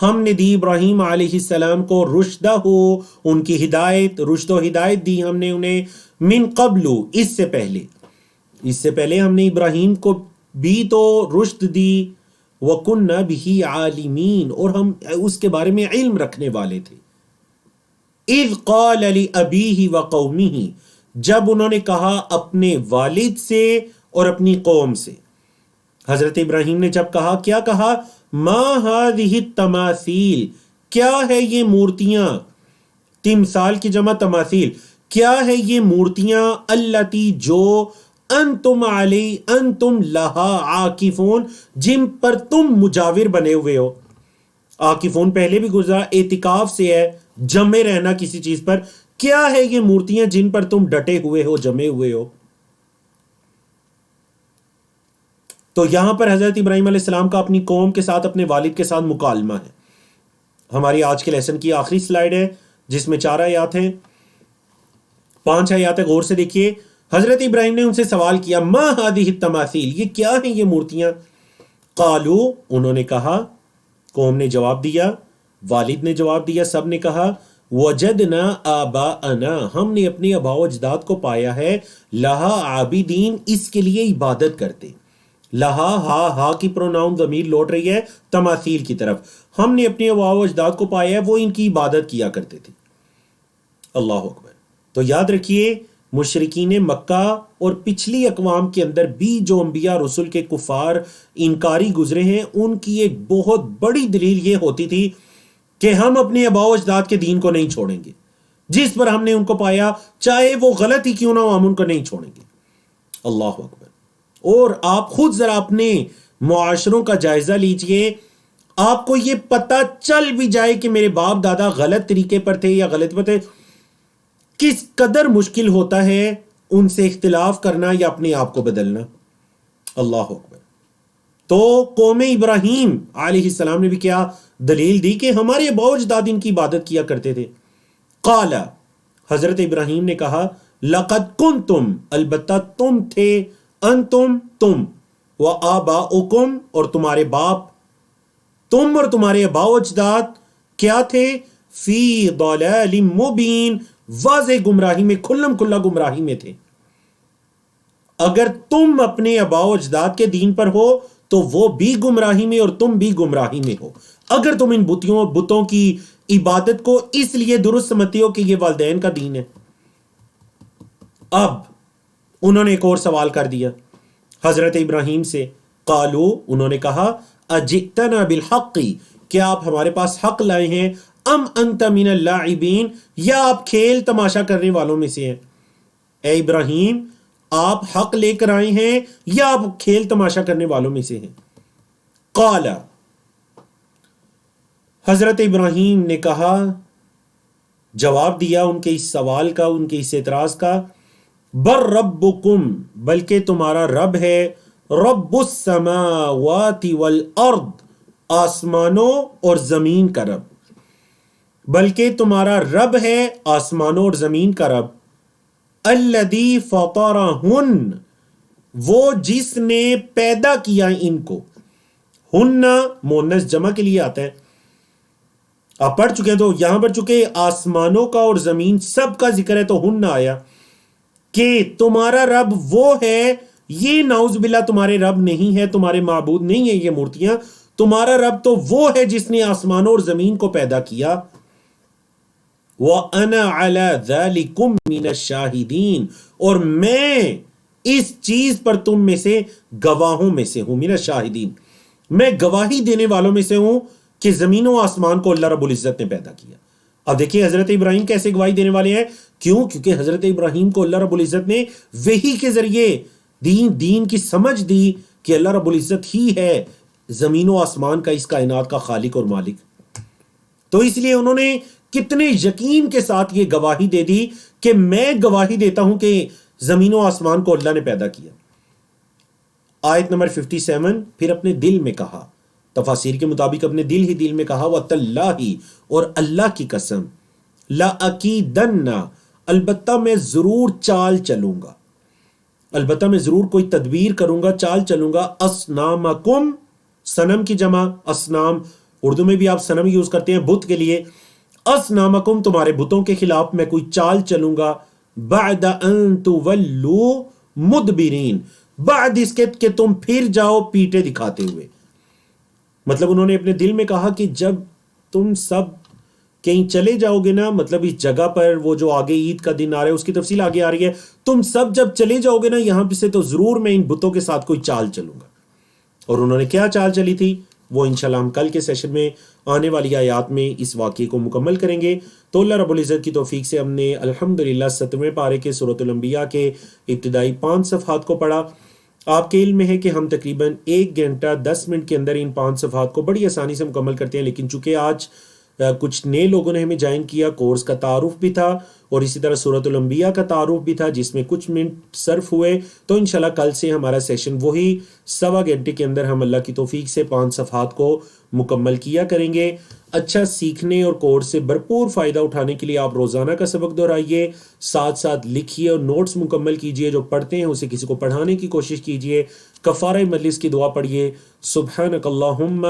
ہم نے دی ابراہیم علیہ السلام کو رشدہ ان کی ہدایت، رشد و ہدایت دی ہم نے انہیں، من قبل اس سے پہلے ہم نے ابراہیم کو بھی تو رشد دی. وَكُنَّا بِهِ عَالِمِينَ اور ہم اس کے بارے میں علم رکھنے والے تھے. اِذْ قَالَ لِأَبِيهِ وَقَوْمِهِ جب انہوں نے کہا اپنے والد سے اور اپنی قوم سے. حضرت ابراہیم نے جب کہا، کیا کہا؟ مَا هَذِهِ التَّمَاثِيلِ کیا ہے یہ مورتیاں، تمثال کی جمع تماثیل، کیا ہے یہ مورتیاں، التی جو انتم لہا عاکفون جن پر تم مجاور بنے ہوئے ہو. عاکفون پہلے بھی گزرا، اعتکاف سے ہے جمے رہنا کسی چیز پر. کیا ہے یہ مورتیاں جن پر تم ڈٹے ہوئے ہو، جمے ہوئے ہو؟ تو یہاں پر حضرت ابراہیم علیہ السلام کا اپنی قوم کے ساتھ، اپنے والد کے ساتھ مکالمہ ہے. ہماری آج کے لیسن کی آخری سلائیڈ ہے جس میں 4 آیات ہیں، 5 آیات غور سے دیکھیے. حضرت ابراہیم نے ان سے سوال کیا، ما هذه التماثیل یہ کیا ہیں یہ مورتیاں؟ قالو انہوں نے کہا، قوم نے جواب دیا، والد نے جواب دیا، سب نے کہا، وجدنا آباءنا ہم نے اپنے آباء و اجداد کو پایا ہے، لہا عابدین اس کے لیے عبادت کرتے. لہا ہا کی پروناؤن ضمیر لوٹ رہی ہے تماثیل کی طرف. ہم نے اپنے آباء و اجداد کو پایا ہے وہ ان کی عبادت کیا کرتے تھے. اللہ اکبر. تو یاد رکھیے مشرکین مکہ اور پچھلی اقوام کے اندر بھی جو انبیاء رسول کے کفار انکاری گزرے ہیں، ان کی ایک بہت بڑی دلیل یہ ہوتی تھی کہ ہم اپنے آباء و اجداد کے دین کو نہیں چھوڑیں گے. جس پر ہم نے ان کو پایا چاہے وہ غلط ہی کیوں نہ ہو، ہم ان کو نہیں چھوڑیں گے. اللہ اکبر. اور آپ خود ذرا اپنے معاشروں کا جائزہ لیجئے. آپ کو یہ پتہ چل بھی جائے کہ میرے باپ دادا غلط طریقے پر تھے یا غلط پر تھے، کس قدر مشکل ہوتا ہے ان سے اختلاف کرنا یا اپنے آپ کو بدلنا. اللہ اکبر. تو قوم ابراہیم علیہ السلام نے بھی کیا دلیل دی کہ ہمارے اباء و اجداد ان کی عبادت کیا کرتے تھے. قال، حضرت ابراہیم نے کہا، لقد کنتم، البتہ تم تھے، انتم تم، وآباؤکم اور تمہارے باپ، تم اور تمہارے اباء و اجداد کیا تھے، فی ضلال مبین، واضح گمراہی میں، کھلم کھلا گمراہی میں تھے. اگر تم اپنے اباء و اجداد کے دین پر ہو تو وہ بھی گمراہی میں اور تم بھی گمراہی میں ہو. اگر تم ان بتوں کی عبادت کو اس لیے درست سمجھتے ہو کہ یہ والدین کا دین ہے. اب انہوں نے ایک اور سوال کر دیا حضرت ابراہیم سے. قالو، انہوں نے کہا، اجئتنا بالحق، کیا آپ ہمارے پاس حق لائے ہیں، ام انت من اللاعبین، یا آپ کھیل تماشا کرنے والوں میں سے ہیں. اے ابراہیم، آپ حق لے کر آئے ہیں یا آپ کھیل تماشا کرنے والوں میں سے ہیں. قال، حضرت ابراہیم نے کہا، جواب دیا ان کے اس سوال کا، ان کے اس اعتراض کا، بر ربکم، بلکہ تمہارا رب ہے، رب السماوات والارض، آسمانوں اور زمین کا رب، بلکہ تمہارا رب ہے آسمانوں اور زمین کا رب. الذی فطرہن، وہ جس نے پیدا کیا ان کو. ہن مؤنث جمع کے لیے آتا ہے، آپ پڑھ چکے ہیں تو یہاں پر چکے آسمانوں کا اور زمین سب کا ذکر ہے تو ہن آیا کہ تمہارا رب وہ ہے. یہ نعوذ باللہ تمہارے رب نہیں ہے، تمہارے معبود نہیں ہیں یہ مورتیاں. تمہارا رب تو وہ ہے جس نے آسمانوں اور زمین کو پیدا کیا. وَأَنَا عَلَى ذَلِكُمْ مِنَ الشَّاهِدِينَ، اور میں اس چیز پر تم میں سے گواہوں میں سے ہوں. من الشاہدین، میں گواہی دینے والوں میں سے ہوں کہ زمین و آسمان کو اللہ رب العزت نے پیدا کیا. اب دیکھیں حضرت ابراہیم کیسے گواہی دینے والے ہیں. کیوں؟ کیونکہ حضرت ابراہیم کو اللہ رب العزت نے وحی کے ذریعے دین کی سمجھ دی کہ اللہ رب العزت ہی ہے زمین و آسمان کا، اس کائنات کا خالق اور مالک. تو اس لیے انہوں نے کتنے یقین کے ساتھ یہ گواہی دے دی کہ میں گواہی دیتا ہوں کہ زمین و آسمان کو اللہ نے پیدا کیا. آیت نمبر 57، پھر اپنے دل میں کہا، تفاسیر کے مطابق اپنے دل میں کہا، وَتَاللَّهِ، اور اللہ کی قسم، لَأَكِيدَنَّ، البتہ میں ضرور چال چلوں گا، البتہ میں ضرور کوئی تدبیر کروں گا، چال چلوں گا، اصنامکم، صنم کی جمع اصنام، اردو میں بھی آپ صنم یوز کرتے ہیں بت کے لیے. اصنامکم، تمہارے بتوں کے خلاف میں کوئی چال چلوں گا، بعد ان تولوا مدبرین، بعد اس کے کہ تم پھر جاؤ پیٹے دکھاتے ہوئے. مطلب انہوں نے اپنے دل میں کہا کہ جب تم سب کہیں چلے جاؤ گے نا، مطلب اس جگہ پر، وہ جو آگے عید کا دن آ رہا ہے اس کی تفصیل آگے آ رہی ہے، تم سب جب چلے جاؤ گے نا یہاں پہ سے تو ضرور میں ان بتوں کے ساتھ کوئی چال چلوں گا. اور انہوں نے کیا چال چلی تھی وہ انشاءاللہ ہم کل کے سیشن میں آنے والی آیات میں اس واقعے کو مکمل کریں گے. تو اللہ رب العزت کی توفیق سے ہم نے الحمدللہ 7ویں پارے کے سورۃ الانبیاء کے ابتدائی 5 صفحات کو پڑھا. آپ کے علم میں ہے کہ ہم تقریباً 1 گھنٹہ 10 منٹ کے اندر ان 5 صفحات کو بڑی آسانی سے مکمل کرتے ہیں. لیکن چونکہ آج کچھ نئے لوگوں نے ہمیں جوائن کیا، کورس کا تعارف بھی تھا اور اسی طرح سورۃ الانبیاء کا تعارف بھی تھا جس میں کچھ منٹ صرف ہوئے، تو انشاءاللہ کل سے ہمارا سیشن وہی 1.25 گھنٹے کے اندر ہم اللہ کی توفیق سے 5 صفحات کو مکمل کیا کریں گے. اچھا سیکھنے اور کورس سے بھرپور فائدہ اٹھانے کے لیے آپ روزانہ کا سبق دہرائیے، ساتھ ساتھ لکھیے اور نوٹس مکمل کیجیے. جو پڑھتے ہیں اسے کسی کو پڑھانے کی کوشش کیجیے. کفارہ مجلس کی دعا پڑھیے، سبحانک اللہم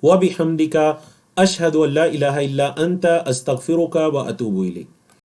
وبحمدک، اشہد ان لا الہ الا انت، استغفرک و اتوب الیک.